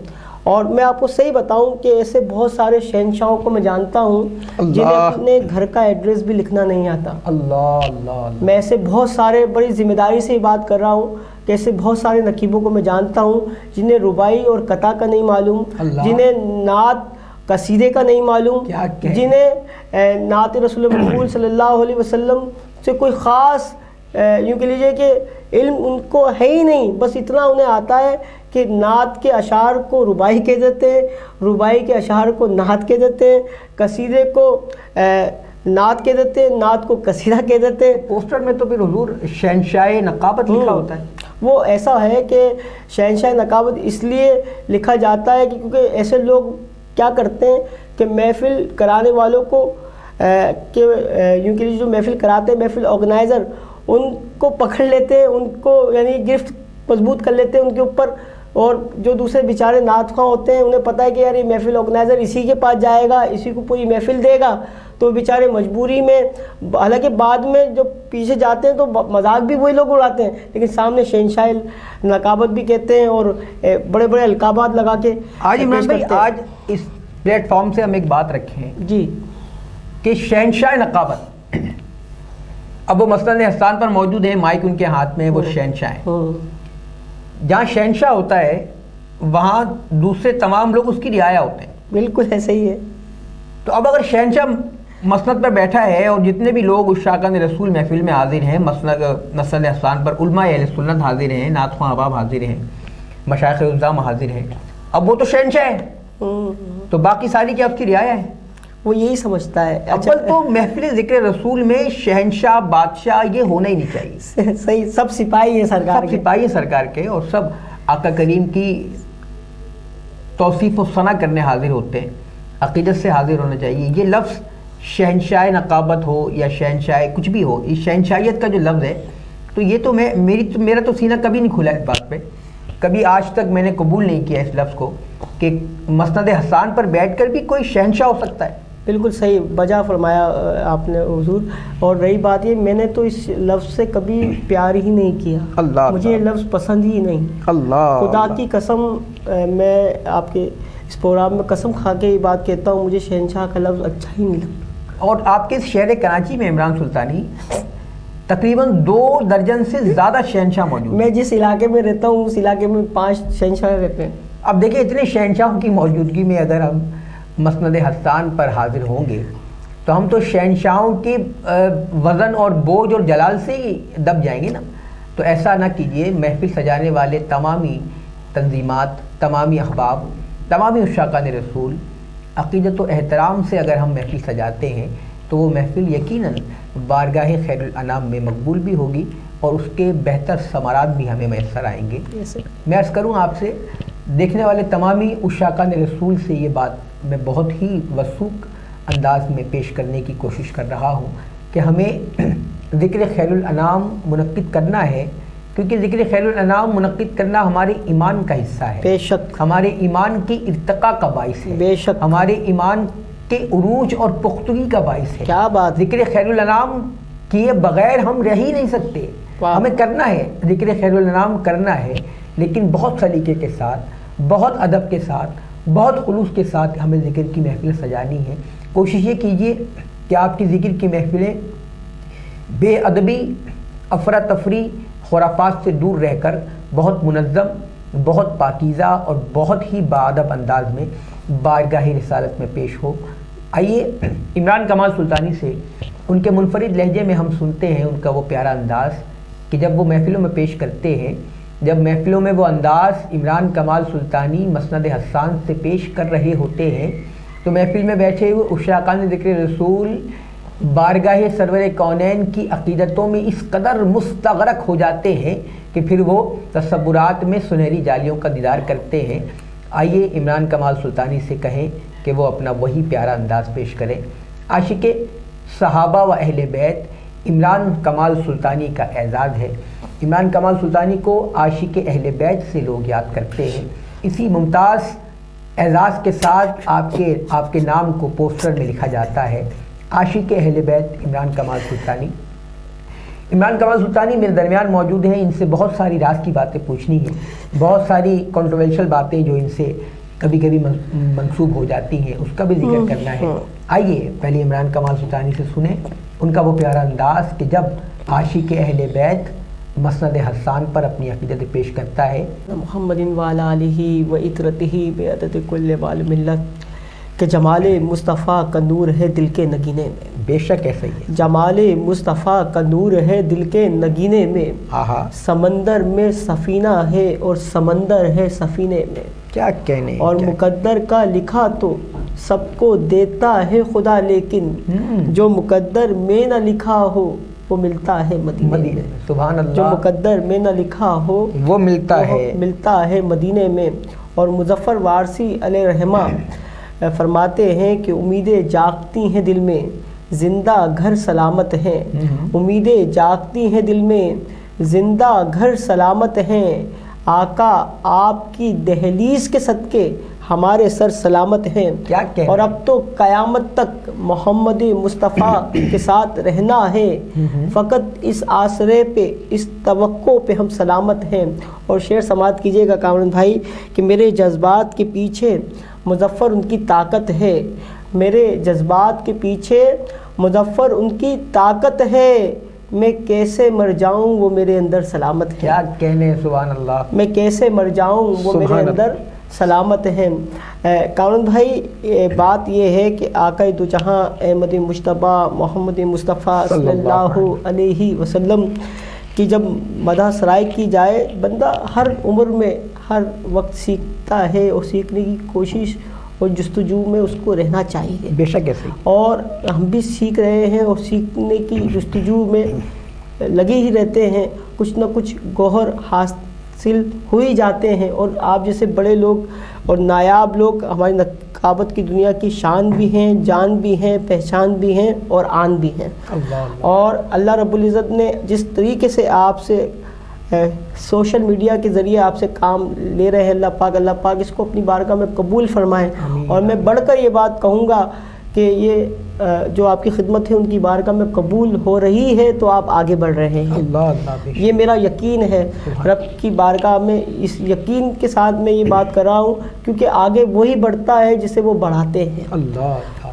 اور میں آپ کو صحیح بتاؤں کہ ایسے بہت سارے شہنشاہوں کو میں جانتا ہوں جنہیں اپنے گھر کا ایڈریس بھی لکھنا نہیں آتا. اللہ اللہ اللہ. میں ایسے بہت سارے بڑی ذمہ داری سے بات کر رہا ہوں کہ ایسے بہت سارے نقیبوں کو میں جانتا ہوں جنہیں ربائی اور قطع کا نہیں معلوم، جنہیں نعت قصیدے کا نہیں معلوم، جنہیں نعت رسول مقبول صلی اللہ علیہ وسلم سے کوئی خاص یوں کہہ لیجیے کہ علم ان کو ہے ہی نہیں. بس اتنا انہیں آتا ہے کہ نعت کے اشعار کو ربائی کہہ دیتے ہیں، ربائی کے اشعار کو نعت کہہ دیتے ہیں، قصیدے کو نعت کہہ دیتے ہیں، نعت کو قصیدہ کہہ دیتے ہیں. پوسٹر میں تو پھر حضور شہنشاہ نقابت لکھا ہوتا ہے. وہ ایسا ہے کہ شہنشاہ نقابت اس لیے لکھا جاتا ہے کہ کیونکہ ایسے لوگ کیا کرتے ہیں کہ محفل کرانے والوں کو کہ یوں کہ جو محفل کراتے ہیں، محفل آرگنائزر ان کو پکڑ لیتے ہیں، ان کو یعنی گرفت مضبوط کر لیتے ہیں ان کے اوپر. اور جو دوسرے بیچارے نعت خواں ہوتے ہیں انہیں پتہ ہے کہ یار یہ محفل آرگنائزر اسی کے پاس جائے گا، اسی کو پوری محفل دے گا، تو بیچارے مجبوری میں، حالانکہ بعد میں جو پیچھے جاتے ہیں تو مذاق بھی وہی لوگ اڑاتے ہیں، لیکن سامنے شہنشاہ نقابت بھی کہتے ہیں اور بڑے بڑے القابات لگا کے. آج عمران بھائی آج اس پلیٹ فارم سے ہم ایک بات رکھیں جی کہ شہنشاہ نقابت اب وہ مسند حسان پر موجود ہیں، مائک ان کے ہاتھ میں، وہ شہنشاہ ہیں. جہاں شہنشاہ ہوتا ہے وہاں دوسرے تمام لوگ اس کی رعایا ہوتے ہیں. بالکل ایسے ہی ہے. تو اب اگر شہنشاہ مسند پر بیٹھا ہے اور جتنے بھی لوگ عشاقان رسول محفل میں حاضر ہیں، مسند حسان پر علماء اہل سنت حاضر ہیں، نعت خواں احباب حاضر ہیں، مشائخ الزام حاضر ہیں، اب وہ تو شہنشاہ ہے تو باقی ساری کیا اس کی رعایا ہے؟ وہ یہی سمجھتا ہے. اول تو محفل ذکر رسول میں شہنشاہ بادشاہ یہ ہونا ہی نہیں چاہیے. صحیح، سب سپاہی ہیں سرکار کے، سب سپاہی سرکار کے، اور سب آقا کریم کی توصیف و ثنا کرنے حاضر ہوتے ہیں، عقیدت سے حاضر ہونا چاہیے. یہ لفظ شہنشاہ نقابت ہو یا شہنشاہ کچھ بھی ہو، یہ شہنشاہیت کا جو لفظ ہے تو یہ تو میرا تو سینہ کبھی نہیں کھلا اس بات پہ، کبھی آج تک میں نے قبول نہیں کیا اس لفظ کو کہ مسند حسان پر بیٹھ کر بھی کوئی شہنشاہ ہو سکتا ہے. بالکل صحیح بجا فرمایا آپ نے حضور. اور رہی بات یہ، میں نے تو اس لفظ سے کبھی پیار ہی نہیں کیا. اللہ، مجھے یہ لفظ پسند ہی نہیں. اللہ خدا کی قسم، میں آپ کے اس پروگرام میں قسم کھا کے یہ بات کہتا ہوں، مجھے شہنشاہ کا لفظ اچھا ہی نہیں لگتا. اور آپ کے شہر کراچی میں عمران سلطانی تقریباً 2 درجن سے زیادہ شہنشاہ موجود. میں جس علاقے میں رہتا ہوں اس علاقے میں 5 شہنشاہ رہتے ہیں. اب دیکھیں اتنے شہنشاہوں کی موجودگی میں اگر ہم مسند حسان پر حاضر ہوں گے تو ہم تو شہنشاہوں کے وزن اور بوجھ اور جلال سے ہی دب جائیں گے نا. تو ایسا نہ کیجیے. محفل سجانے والے تمامی تنظیمات، تمامی احباب، تمامی عشاقان رسول عقیدت و احترام سے اگر ہم محفل سجاتے ہیں تو وہ محفل یقیناً بارگاہ خیر الانام میں مقبول بھی ہوگی اور اس کے بہتر ثمرات بھی ہمیں میسر آئیں گے. میں عرض کروں آپ سے، دیکھنے والے تمامی عشاقان رسول سے یہ بات میں بہت ہی وثوق انداز میں پیش کرنے کی کوشش کر رہا ہوں کہ ہمیں ذکر خیر الانام منعقد کرنا ہے، کیونکہ ذکر خیر الانام منعقد کرنا ہمارے ایمان کا حصہ ہے. بے شک ہمارے ایمان کی ارتقاء کا باعث ہے. بے شک ہمارے ایمان کے عروج اور پختگی کا باعث ہے. کیا بات. ذکر خیر الانام کیے بغیر ہم رہ ہی نہیں سکتے. ہمیں کرنا ہے، ذکر خیر الانام کرنا ہے، لیکن بہت سلیقے کے ساتھ، بہت ادب کے ساتھ، بہت خلوص کے ساتھ ہمیں ذکر کی محفلیں سجانی ہیں. کوشش یہ کیجیے کہ آپ کی ذکر کی محفلیں بے ادبی، افراتفری، خرافات سے دور رہ کر بہت منظم، بہت پاکیزہ اور بہت ہی باادب انداز میں بارگاہ رسالت میں پیش ہو. آئیے عمران کمال سلطانی سے ان کے منفرد لہجے میں ہم سنتے ہیں ان کا وہ پیارا انداز کہ جب وہ محفلوں میں پیش کرتے ہیں، جب محفلوں میں وہ انداز عمران کمال سلطانی مسند حسان سے پیش کر رہے ہوتے ہیں تو محفل میں بیٹھے ہوئے عشاقان ذکر رسول بارگاہ سرور کونین کی عقیدتوں میں اس قدر مستغرق ہو جاتے ہیں کہ پھر وہ تصورات میں سنہری جالیوں کا دیدار کرتے ہیں. آئیے عمران کمال سلطانی سے کہیں کہ وہ اپنا وہی پیارا انداز پیش کریں۔ عاشق صحابہ و اہل بیت عمران کمال سلطانی کا اعزاز ہے۔ عمران کمال سلطانی کو عاشق اہل بیت سے لوگ یاد کرتے ہیں۔ اسی ممتاز اعزاز کے ساتھ آپ کے نام کو پوسٹر میں لکھا جاتا ہے، عاشق اہل بیت عمران کمال سلطانی۔ عمران کمال سلطانی میرے درمیان موجود ہیں، ان سے بہت ساری راز کی باتیں پوچھنی ہیں، بہت ساری کنٹروورشل باتیں جو ان سے کبھی کبھی منسوب ہو جاتی ہیں، اس کا بھی ذکر کرنا ہے۔ آئیے پہلے عمران کمال سلطانی سے سنیں ان کا وہ پیارا انداز کہ جب عاشق اہل بیت مسند حسان پر اپنی عقیدت پیش کرتا ہے۔ محمد وعلی آلہ و اطرتہ بعدد کل وال ملت کہ جمال مصطفیٰ کا نور ہے دل کے نگینے میں۔ بے شک ایسا ہی ہے۔ جمال مصطفیٰ کا نور ہے دل کے نگینے میں، سمندر میں سفینہ ہے اور سمندر ہے سفینے میں، کیا کہنے اور مقدر کا لکھا تو سب کو دیتا ہے خدا، لیکن جو مقدر میں نہ لکھا ہو وہ ملتا ہے مدینے میں۔ سبحان اللہ۔ جو مقدر میں نہ لکھا ہو وہ ملتا ہے مدینے میں۔ اور مظفر وارثی علیہ رحمہ فرماتے ہیں کہ امیدیں جاگتی ہیں دل میں، زندہ گھر سلامت ہیں۔ امیدیں جاگتی ہیں دل میں، زندہ گھر سلامت ہیں، آقا آپ کی دہلیز کے صدقے ہمارے سر سلامت ہیں۔ اور اب تو قیامت تک محمد مصطفیٰ کے ساتھ رہنا ہے، فقط اس آسرے پہ، اس توقع پہ ہم سلامت ہیں۔ اور شعر سماعت کیجیے گا کامران بھائی کہ میرے جذبات کے پیچھے مظفر ان کی طاقت ہے، میرے جذبات کے پیچھے مظفر ان کی طاقت ہے، میں کیسے مر جاؤں وہ میرے اندر سلامت ہے۔ کیا کہنے، سبحان اللہ۔ میں کیسے مر جاؤں وہ میرے اندر سلامت ہیں۔ کامران بھائی بات یہ ہے کہ آقا دو جہاں احمد مجتبیٰ محمد مصطفیٰ صلی اللہ علیہ وسلم کی جب مدح سرائی کی جائے، بندہ ہر عمر میں ہر وقت سیکھتا ہے، اور سیکھنے کی کوشش اور جستجو میں اس کو رہنا چاہیے۔ بے شک ایسے ہی۔ اور ہم بھی سیکھ رہے ہیں اور سیکھنے کی جستجو میں لگے ہی رہتے ہیں، کچھ نہ کچھ گوہر حاصل ہو ہی جاتے ہیں۔ اور آپ جیسے بڑے لوگ اور نایاب لوگ ہماری نقابت کی دنیا کی شان بھی ہیں، جان بھی ہیں، پہچان بھی ہیں اور آن بھی ہیں۔ اور اللہ رب العزت نے جس طریقے سے آپ سے سوشل میڈیا کے ذریعے آپ سے کام لے رہے ہیں، اللہ پاک اس کو اپنی بارگاہ میں قبول فرمائے۔ اور میں بڑھ کر یہ بات کہوں گا کہ یہ جو آپ کی خدمت ہے ان کی بارگاہ میں قبول ہو رہی ہے تو آپ آگے بڑھ رہے ہیں، یہ میرا یقین ہے رب کی بارگاہ میں۔ اس یقین کے ساتھ میں یہ بات کر رہا ہوں کیونکہ آگے وہی بڑھتا ہے جسے وہ بڑھاتے ہیں۔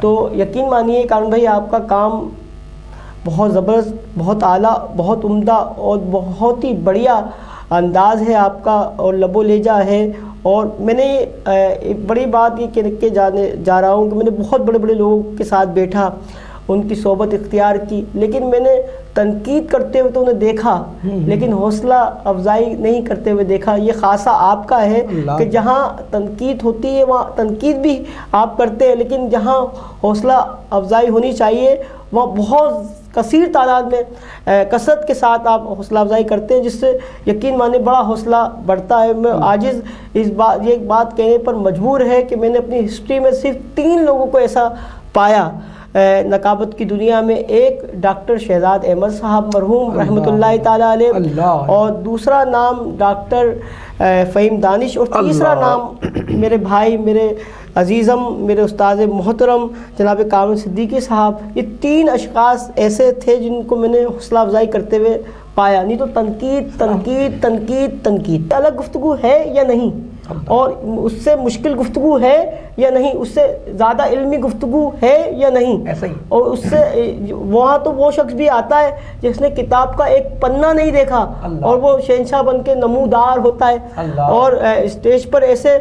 تو یقین مانیے کامران بھائی آپ کا کام بہت زبردست، بہت اعلیٰ، بہت عمدہ اور بہت ہی بڑھیا انداز ہے آپ کا، اور لب و لہجہ ہے۔ اور میں نے ایک بڑی بات یہ کہہ کے جا رہا ہوں کہ میں نے بہت بڑے بڑے لوگوں کے ساتھ بیٹھا، ان کی صحبت اختیار کی، لیکن میں نے تنقید کرتے ہوئے تو انہیں دیکھا لیکن حوصلہ افزائی نہیں کرتے ہوئے دیکھا۔ یہ خاصہ آپ کا ہے کہ جہاں تنقید ہوتی ہے وہاں تنقید بھی آپ کرتے ہیں، لیکن جہاں حوصلہ افزائی ہونی چاہیے وہاں بہت کثیر تعداد میں کثرت کے ساتھ آپ حوصلہ افزائی کرتے ہیں، جس سے یقین مانے بڑا حوصلہ بڑھتا ہے۔ میں عاجز یہ بات کہنے پر مجبور ہے کہ میں نے اپنی ہسٹری میں صرف 3 لوگوں کو ایسا پایا نقابت کی دنیا میں۔ ایک ڈاکٹر شہزاد احمد صاحب مرحوم رحمۃ اللہ تعالیٰ علیہ، اور دوسرا نام ڈاکٹر فہیم دانش، اور تیسرا نام میرے بھائی، میرے عزیزم، میرے استاد محترم جناب کامل صدیقی صاحب۔ یہ 3 اشخاص ایسے تھے جن کو میں نے حوصلہ افزائی کرتے ہوئے پایا، نہیں تو تنقید الگ گفتگو ہے یا نہیں، اور اس سے مشکل گفتگو ہے یا نہیں، اس سے زیادہ علمی گفتگو ہے یا نہیں، اور اس سے وہاں تو وہ شخص بھی آتا ہے جس نے کتاب کا ایک پنہ نہیں دیکھا اور وہ شہنشاہ بن کے نمودار ہوتا ہے، اور اسٹیج پر ایسے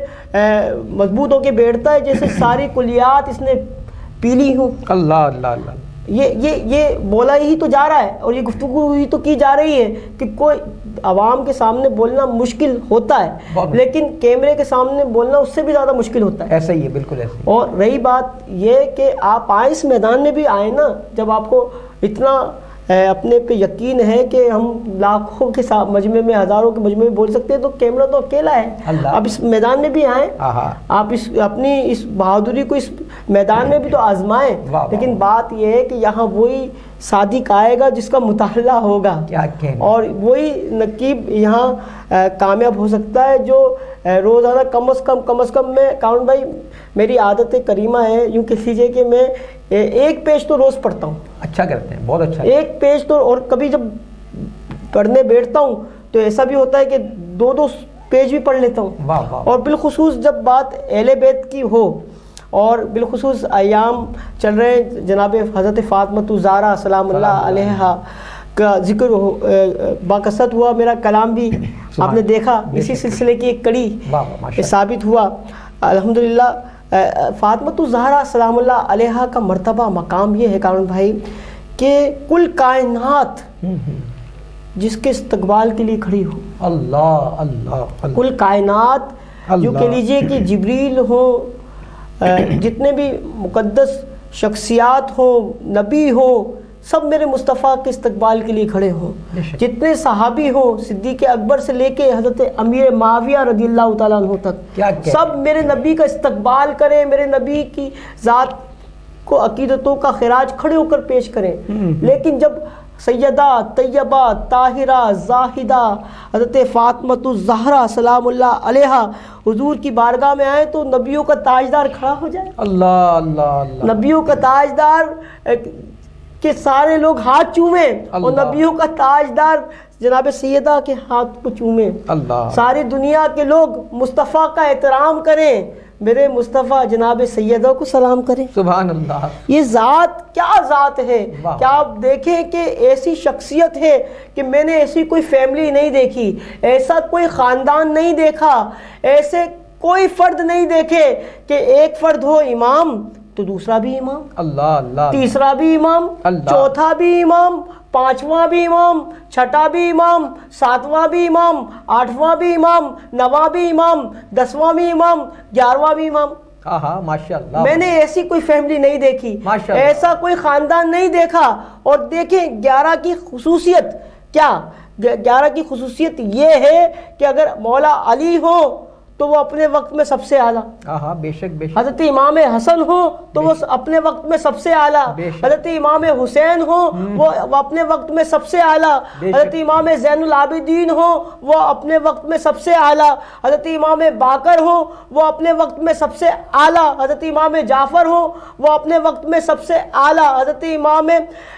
مضبوط ہو کے بیٹھتا ہے جیسے ساری کلیات اس نے پی لی ہوں۔ اللہ یہ بولا ہی تو جا رہا ہے اور یہ گفتگو ہی تو کی جا رہی ہے کہ کوئی عوام کے سامنے بولنا مشکل ہوتا ہے، لیکن کیمرے کے سامنے بولنا اس سے بھی زیادہ مشکل ہوتا ہے۔ ایسا ہی ہے، بالکل ایسا ہی۔ اور رہی بات یہ کہ آپ آئے اس میدان میں بھی آئے نا، جب آپ کو اتنا اپنے پہ یقین ہے کہ ہم لاکھوں کے مجمع میں، ہزاروں کے مجمع میں بول سکتے ہیں، تو کیمرہ تو اکیلا ہے. آپ اس میدان میں بھی آئیں، آپ اپنی اس بہادری کو اس میدان میں بھی تو آزمائیں. لیکن بات یہ ہے کہ یہاں وہی صادق آئے گا جس کا مطالعہ ہوگا، اور وہی نقیب یہاں کامیاب ہو سکتا ہے جو روزانہ کم از کم میں کاؤن بھائی میری عادت کریمہ ہے، یوں کہہ لیجیے کہ میں ایک پیج تو روز پڑھتا ہوں. اچھا کرتے ہیں، بہت اچھا. ایک پیج تو، اور کبھی جب پڑھنے بیٹھتا ہوں تو ایسا بھی ہوتا ہے کہ 2 پیج بھی پڑھ لیتا ہوں. اور بالخصوص جب بات اہل بیت کی ہو، اور بالخصوص ایام چل رہے ہیں جناب حضرت فاطمہ الزہرا سلام اللہ علیہا کا ذکر باکثرت ہوا، میرا کلام بھی آپ نے دیکھا اسی سلسلے کی ایک کڑی ثابت ہوا. الحمدللہ فاطمہ الزہرا سلام اللہ علیہا کا مرتبہ مقام یہ ہے کارون بھائی کہ کل کائنات جس کے استقبال کے لیے کھڑی ہو. اللہ اللہ. کل کائنات جو کہہ لیجئے کہ جبریل ہو، جتنے بھی مقدس شخصیات ہوں، نبی ہوں، سب میرے مصطفیٰ کے استقبال کے لیے کھڑے ہوں. جتنے صحابی ہوں، صدیق اکبر سے لے کے حضرت امیر معاویہ رضی اللہ تعالیٰ عنہ تک، سب میرے نبی کا استقبال کریں، میرے نبی کی ذات کو عقیدتوں کا خراج کھڑے ہو کر پیش کریں. لیکن جب سیدہ طیبہ طاہرہ زاہدہ حضرت فاطمہ الزہرا سلام اللہ علیہا حضور کی بارگاہ میں آئے تو نبیوں کا تاجدار کھڑا ہو جائے. اللہ اللہ اللہ. نبیوں کا تاجدار کہ سارے لوگ ہاتھ چومیں، اور نبیوں کا تاجدار جناب سیدہ کے ہاتھ کو چومیں. ساری دنیا کے لوگ مصطفیٰ کا احترام کریں، میرے مصطفیٰ جناب سیدہ کو سلام کریں. سبحان اللہ. یہ ذات کیا ذات ہے. کیا آپ دیکھیں کہ ایسی شخصیت ہے کہ میں نے ایسی کوئی فیملی نہیں دیکھی، ایسا کوئی خاندان نہیں دیکھا، ایسے کوئی فرد نہیں دیکھے کہ ایک فرد ہو امام تو دوسرا بھی امام، اللہ اللہ، تیسرا بھی امام، چوتھا بھی امام، پانچواں بھی امام، چھٹا بھی امام، ساتواں بھی امام، آٹھواں بھی امام، نواں بھی امام، 10واں بھی امام، 11واں بھی امام. ماشاءاللہ. میں نے ایسی کوئی فیملی نہیں دیکھی، ایسا کوئی خاندان نہیں دیکھا. اور دیکھیں 11 کی خصوصیت کیا، 11 کی خصوصیت یہ ہے کہ اگر مولا علی ہو تو وہ اپنے وقت میں سب سے اعلیٰ. بے شک بے شک. حضرت امام حسن ہو تو وہ اپنے وقت میں سب سے اعلیٰ. حضرت امام حسین ہو وہ اپنے وقت میں سب سے اعلیٰ. حضرت امام زین العابدین ہو وہ اپنے وقت میں سب سے اعلیٰ. حضرت امام باقر ہو وہ اپنے وقت میں سب سے اعلیٰ. حضرت امام جعفر ہو وہ اپنے وقت میں سب سے اعلیٰ. حضرت امام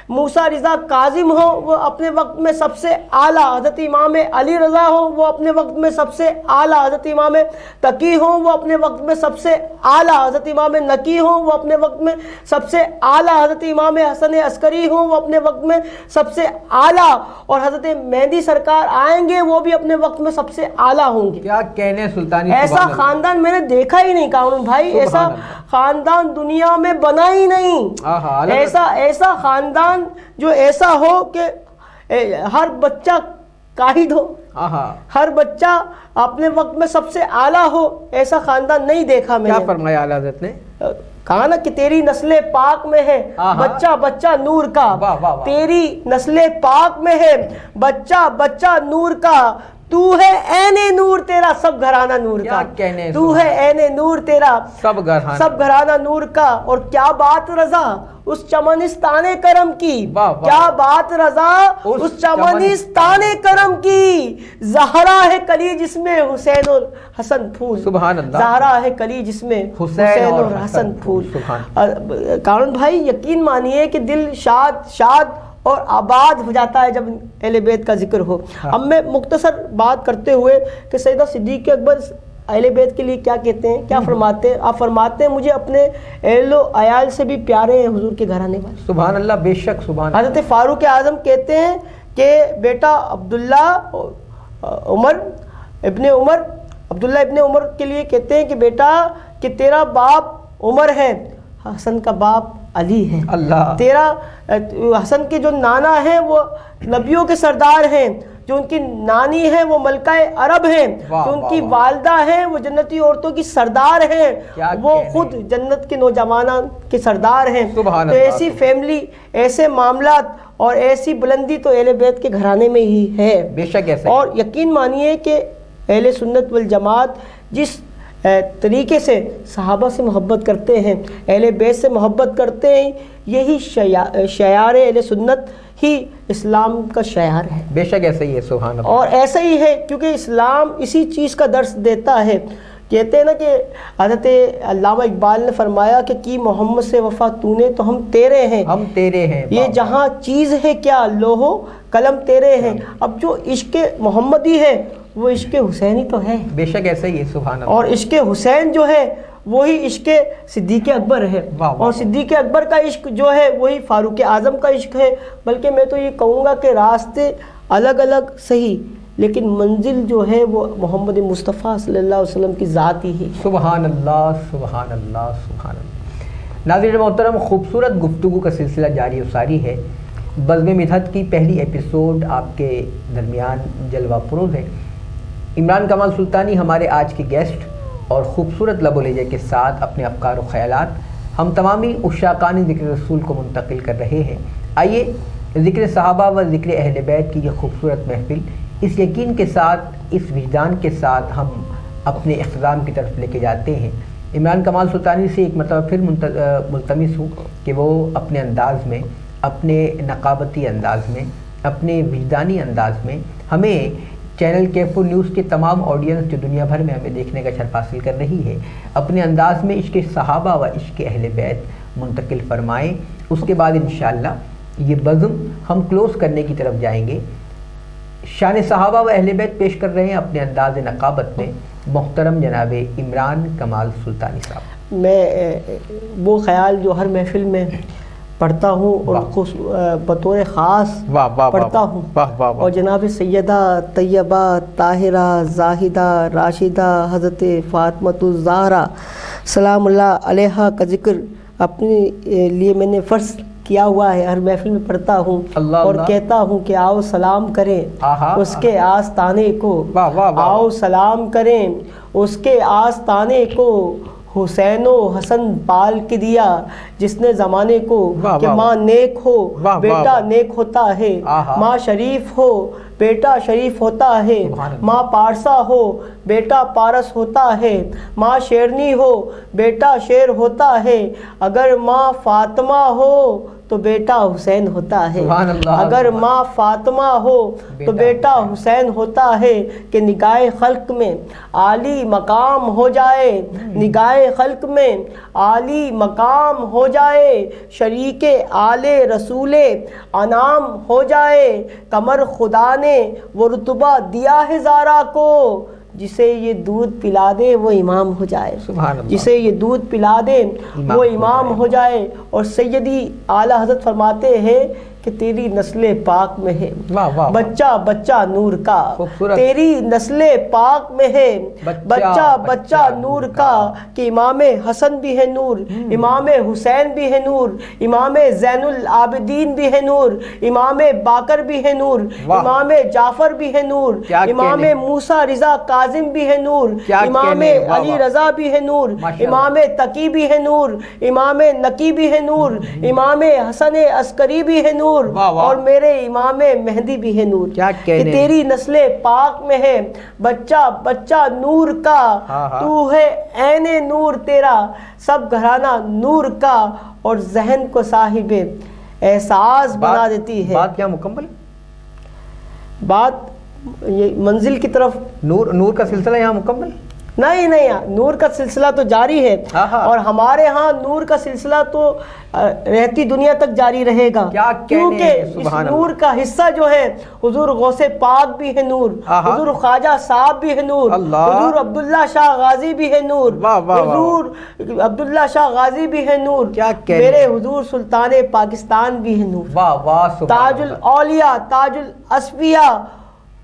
موسیٰ رضا کاظم ہو وہ اپنے وقت میں سب سے اعلیٰ. حضرت امام علی رضا ہو وہ اپنے وقت میں سب سے اعلیٰ. حضرت امام تقی ہوں وہ اپنے وقت میں سب سے اعلیٰ. حضرت امام نقی ہوں وہ اپنے وقت میں سب سے اعلیٰ. حضرت امام حسن عسکری ہوں وہ اپنے وقت میں سب سے اعلیٰ. اور حضرت مہدی سرکار آئیں گے وہ بھی اپنے وقت میں سب سے اعلیٰ ہوں گے. کیا کہنے سلطانی. ایسا خاندان میں نے دیکھا ہی نہیں کارون بھائی، ایسا خاندان دنیا میں بنا ہی نہیں. ایسا خاندان جو ایسا ہو کہ ہر بچہ قائد ہو، ہر بچہ اپنے وقت میں سب سے اعلیٰ ہو، ایسا خاندان نہیں دیکھا میں نے. کیا فرمایا اعلیٰ حضرت نے؟ کہا نا کہ تیری نسل پاک میں ہے بچہ بچہ نور کا. تیری نسل پاک میں ہے بچہ بچہ نور کا. تو ہے عین نور تیرا سب گھرانہ نور کا. تو ہے عین نور تیرا سب گھرانہ نور کا. اور کیا بات رضا اس چمنستان کرم کی، کیا بات رضا اس چمنستان کرم کی. زہرا ہے کلی جس میں حسین اور حسن پھول. سبحان اللہ. زہرا ہے کلی جس میں حسین اور حسن پھول. کارون بھائی یقین مانیے کہ دل شاد اور آباد ہو جاتا ہے جب اہل بیت کا ذکر ہو. اب میں مختصر بات کرتے ہوئے کہ سیدہ صدیق اکبر اہل بیت کے لیے کیا کہتے ہیں، کیا فرماتے ہیں. آپ فرماتے ہیں مجھے اپنے اہل و عیال سے بھی پیارے ہیں حضور کے گھرانے والے. سبحان اللہ. بے شک. سبحان. حضرت فاروق اعظم کہتے ہیں کہ بیٹا عبداللہ ابن عمر کے لیے کہتے ہیں کہ بیٹا کہ تیرا باپ عمر ہے، حسن کا باپ علی ہے. اللہ. تیرا حسن کے جو نانا ہیں وہ نبیوں کے سردار ہیں، جو ان کی نانی ہے وہ ملکہ عرب ہیں، جو ان کی والدہ ہیں وہ جنتی عورتوں کی سردار ہیں، وہ خود جنت کے نوجوانان کے سردار ہیں. تو ایسی فیملی، ایسے معاملات اور ایسی بلندی تو اہل بیت کے گھرانے میں ہی ہے. بے شک ایسا ہی. اور یقین مانیے کہ اہل سنت والجماعت جس طریقے سے صحابہ سے محبت کرتے ہیں، اہل بیت سے محبت کرتے ہیں، یہی شعار اہل سنت ہی اسلام کا شعار ہے. بے شک ایسا ہی ہے. سبحان اللہ. اور ایسا ہی ہے کیونکہ اسلام اسی چیز کا درس دیتا ہے. کہتے ہیں نا کہ حضرت علامہ اقبال نے فرمایا کہ کی محمد سے وفا تو نے تو ہم تیرے ہیں، ہم تیرے ہیں. یہ جہاں چیز ہے کیا لوہو قلم تیرے ہیں. اب جو عشق محمدی ہے وہ عشق حسینی تو ہے. بے شک ایسا ہی ہے. سبحان اللہ. اور عشق حسین جو ہے وہی عشق صدیق اکبر ہے. اور صدیق اکبر کا عشق جو ہے وہی فاروق اعظم کا عشق ہے. بلکہ میں تو یہ کہوں گا کہ راستے الگ الگ صحیح، لیکن منزل جو ہے وہ محمد مصطفیٰ صلی اللہ علیہ وسلم کی ذات ہی ہے. سبحان اللہ. سبحان اللہ. سبحان اللہ. ناظرین محترم، خوبصورت گفتگو کا سلسلہ جاری و ساری ہے. بزم مدحت کی پہلی ایپیسوڈ آپ کے درمیان جلوہ فروز ہے. عمران کمال سلطانی ہمارے آج کے گیسٹ اور خوبصورت لب و لہجے کے ساتھ اپنے افکار و خیالات ہم تمامی عشاقان ذکر رسول کو منتقل کر رہے ہیں. آئیے ذکر صحابہ و ذکر اہل بیت کی یہ خوبصورت محفل اس یقین کے ساتھ، اس وجدان کے ساتھ ہم اپنے اختتام کی طرف لے کے جاتے ہیں. عمران کمال سلطانی سے ایک مرتبہ پھر ملتمس ہوں کہ وہ اپنے انداز میں، اپنے نقابتی انداز میں، اپنے وجدانی انداز میں ہمیں چینل کیفو نیوز کے تمام آڈینس جو دنیا بھر میں ہمیں دیکھنے کا شرف حاصل کر رہی ہے، اپنے انداز میں عشق صحابہ و عشق اہل بیت منتقل فرمائیں. اس کے بعد انشاءاللہ یہ بزم ہم کلوز کرنے کی طرف جائیں گے. شان صحابہ و اہل بیت پیش کر رہے ہیں اپنے انداز نقابت میں محترم جناب عمران کمال سلطانی صاحب. میں وہ خیال جو ہر محفل میں پڑھتا ہوں اور بطور خاص پڑھتا ہوں، اور جناب سیدہ طیبہ طاہرہ زاہدہ راشدہ حضرت فاطمۃ الزہرا سلام اللہ علیہا کا ذکر اپنے لیے میں نے فرض کیا ہوا ہے. ہر محفل میں پڑھتا ہوں اور کہتا ہوں کہ آؤ سلام کریں اس کے آستانے کو، آؤ سلام کریں اس کے آستانے کو. حسین و حسن پال کے دیا جس نے زمانے کو کہ ماں نیک ہو بیٹا نیک ہوتا ہے، ماں شریف ہو بیٹا شریف ہوتا ہے، ماں پارسا ہو بیٹا پارس ہوتا ہے، ماں شیرنی ہو بیٹا شیر ہوتا ہے، اگر ماں فاطمہ ہو تو بیٹا حسین ہوتا ہے، اگر ماں فاطمہ ہو تو بیٹا حسین ہوتا ہے. کہ نگاہ خلق میں عالی مقام ہو جائے، نگاہ خلق میں عالی مقام ہو جائے، شریک آل رسول انعام ہو جائے. کمر خدا نے وہ رتبہ دیا ہے زارا کو، جسے یہ دودھ پلا دے وہ امام ہو جائے، جسے یہ دودھ پلا دے وہ امام ہو جائے. اور سیدی اعلیٰ حضرت فرماتے ہیں کہ تیری نسل پاک میں ہے بچہ بچہ نور کا، تیری نسل پاک میں ہے بچہ بچہ نور کا. کہ امام حسن بھی ہے نور، امام حسین بھی ہے نور، امام زین العابدین بھی ہے نور، امام باقر بھی ہے نور، امام جعفر بھی ہے نور، امام موسیٰ رضا کاظم بھی ہے نور، امام علی رضا بھی ہے نور، امام تقی بھی ہے نور، امام نقی بھی ہے نور، امام حسن عسکری بھی ہے نور، اور میرے امام مہدی بھی ہے نور. کہ تیری نسل پاک میں ہے بچہ بچہ نور کا، تو ہے عین نور تیرا سب گھرانہ نور کا، اور ذہن کو صاحب احساس بنا دیتی ہے. بات کیا مکمل؟ بات یہ منزل کی طرف نور کا سلسلہ یہاں مکمل نہیں، نور کا سلسلہ تو جاری ہے، اور ہمارے ہاں نور کا سلسلہ تو رہتی دنیا تک جاری رہے گا. کیونکہ اس نور کا حصہ جو ہے حضور غوث پاک بھی ہے نور، حضور خواجہ صاحب بھی ہے نور، حضور عبداللہ شاہ غازی بھی ہے نور، حضور عبداللہ شاہ غازی بھی ہے نور، میرے حضور سلطان پاکستان بھی ہے نور، تاج الاولیاء تاج الاصفیاء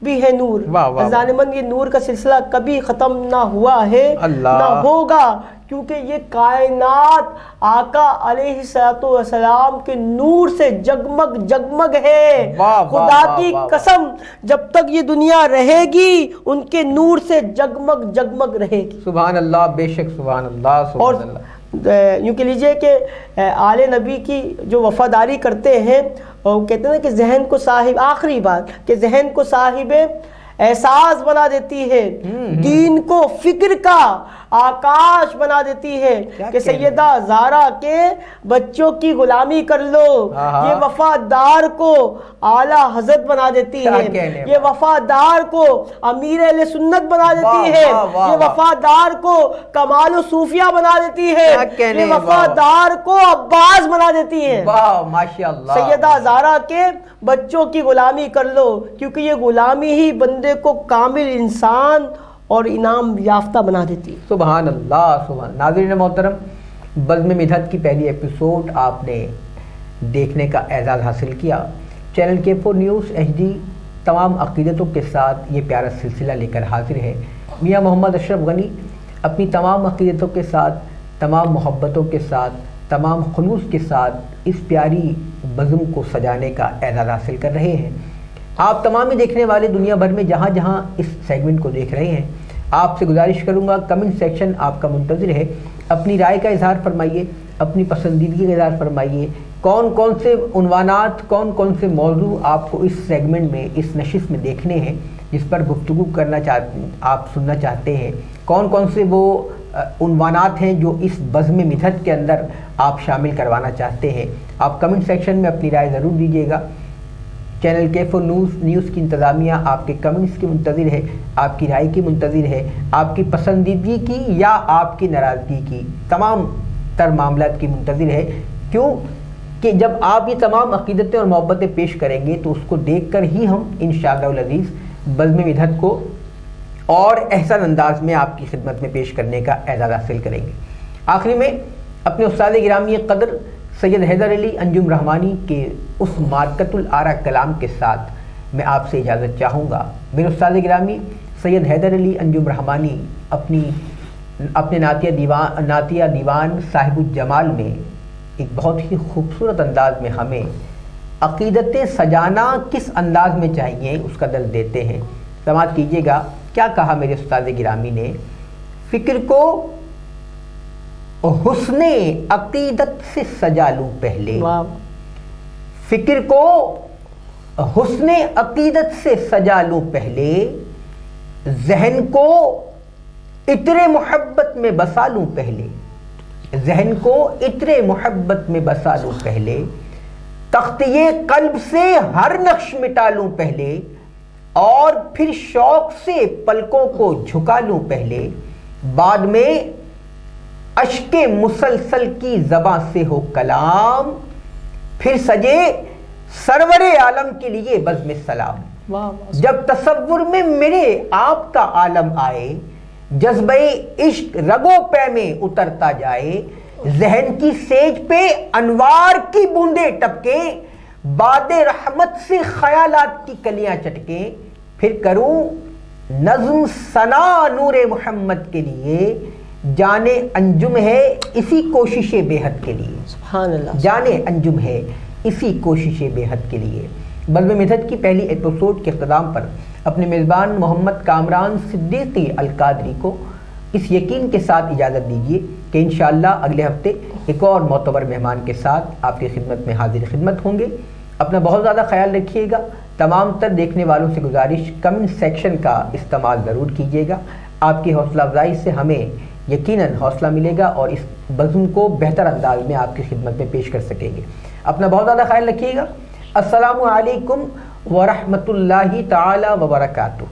بھی ہے نور. عزیزان من، یہ نور کا سلسلہ کبھی ختم نہ ہوا ہے نہ ہوگا، کیونکہ یہ کائنات آقا علیہ السلام کے نور سے جگمگ جگمگ ہے. خدا کی قسم جب تک یہ دنیا رہے گی ان کے نور سے جگمگ جگمگ رہے گی. سبحان اللہ. بے شک سبحان اللہ. اور یوں کہہ لیجئے کہ آل نبی کی جو وفاداری کرتے ہیں، اور کہتے ہیں کہ ذہن کو صاحب، آخری بات کہ ذہن کو صاحب احساس بنا دیتی ہے، دین کو فکر کا آکاش بنا دیتی ہے کہ سیدہ زہرا کے بچوں کی غلامی کر لو، یہ وفادار کو اعلیٰ حضرت بنا دیتی ہے، یہ وفادار کو امیر اہل سنت بنا دیتی ہے، یہ وفادار کو کمال و صوفیہ بنا دیتی ہے، یہ وفادار کو عباس بنا دیتی ہے۔ سیدہ زہرا کے بچوں کی غلامی کر لو، کیونکہ یہ غلامی ہی بندے کو کامل انسان اور انعام یافتہ بنا دیتی ہے۔ سبحان اللہ، سبحان۔ ناظرین محترم، بزم مدحت کی پہلی ایپیسوڈ آپ نے دیکھنے کا اعزاز حاصل کیا۔ چینل K4 نیوز HD تمام عقیدتوں کے ساتھ یہ پیارا سلسلہ لے کر حاضر ہے۔ میاں محمد اشرف غنی اپنی تمام عقیدتوں کے ساتھ، تمام محبتوں کے ساتھ، تمام خلوص کے ساتھ اس پیاری بزم کو سجانے کا اعزاز حاصل کر رہے ہیں۔ آپ تمام ہی دیکھنے والے دنیا بھر میں جہاں جہاں اس سیگمنٹ کو دیکھ رہے ہیں، آپ سے گزارش کروں گا، کمنٹ سیکشن آپ کا منتظر ہے، اپنی رائے کا اظہار فرمائیے، اپنی پسندیدگی کا اظہار فرمائیے، کون کون سے عنوانات، کون کون سے موضوع آپ کو اس سیگمنٹ میں، اس نشست میں دیکھنے ہیں، جس پر گفتگو کرنا آپ سننا چاہتے ہیں، کون کون سے وہ عنوانات ہیں جو اس بزم مدحت کے اندر آپ شامل کروانا چاہتے ہیں۔ آپ کمنٹ سیکشن میں اپنی رائے ضرور دیجیے گا۔ چینل K4 نیوز کی انتظامیہ آپ کے کمنٹس کی منتظر ہے، آپ کی رائے کی منتظر ہے، آپ کی پسندیدگی کی یا آپ کی ناراضگی کی، تمام تر معاملات کی منتظر ہے۔ کیوں کہ جب آپ یہ تمام عقیدتیں اور محبتیں پیش کریں گے تو اس کو دیکھ کر ہی ہم انشاءاللہ العزیز بزم مدحت کو اور احسن انداز میں آپ کی خدمت میں پیش کرنے کا اعزاز حاصل کریں گے۔ آخری میں اپنے استاد گرامی قدر سید حیدر علی انجم رحمانی کے اس مارکت الآراء کلام کے ساتھ میں آپ سے اجازت چاہوں گا۔ میرے استاد گرامی سید حیدر علی انجم رحمانی اپنے نعتیہ دیوان صاحب الجمال میں ایک بہت ہی خوبصورت انداز میں ہمیں عقیدتیں سجانا کس انداز میں چاہیے اس کا دل دیتے ہیں۔ سماعت کیجیے گا کیا کہا میرے استاد گرامی نے۔ فکر کو حسن عقیدت سے سجا لوں پہلے، فکر کو حسن عقیدت سے سجا لوں پہلے، ذہن کو عطر محبت میں بسا لوں پہلے، ذہن کو عطر محبت میں بسا لوں پہلے، تختیے قلب سے ہر نقش مٹا لوں پہلے، اور پھر شوق سے پلکوں کو جھکا لوں پہلے، بعد میں اشک مسلسل کی زباں سے ہو کلام، پھر سجے سرور عالم کے لیے بزم سلام۔ جب تصور میں میرے آپ کا عالم آئے، جذبہ عشق رگوں پے میں اترتا جائے، ذہن کی سیج پہ انوار کی بوندیں ٹپکے، باد رحمت سے خیالات کی کلیاں چٹکیں، پھر کروں نظم ثنا نور محمد کے لیے، جانے انجم ہے اسی کوشش بے حد کے لیے، سبحان اللہ، جانے انجم ہے اسی کوشش بے حد کے لیے۔ بزم مدحت کی پہلی ایپیسوڈ کے اختتام پر اپنے میزبان محمد کامران صدیقی القادری کو اس یقین کے ساتھ اجازت دیجیے کہ انشاءاللہ اگلے ہفتے ایک اور معتبر مہمان کے ساتھ آپ کی خدمت میں حاضر خدمت ہوں گے۔ اپنا بہت زیادہ خیال رکھیے گا۔ تمام تر دیکھنے والوں سے گزارش، کمنٹ سیکشن کا استعمال ضرور کیجیے گا۔ آپ کی حوصلہ افزائی سے ہمیں یقیناً حوصلہ ملے گا اور اس بزم کو بہتر انداز میں آپ کی خدمت میں پیش کر سکیں گے۔ اپنا بہت زیادہ خیال رکھیے گا۔ السلام علیکم ورحمۃ اللہ تعالی وبرکاتہ۔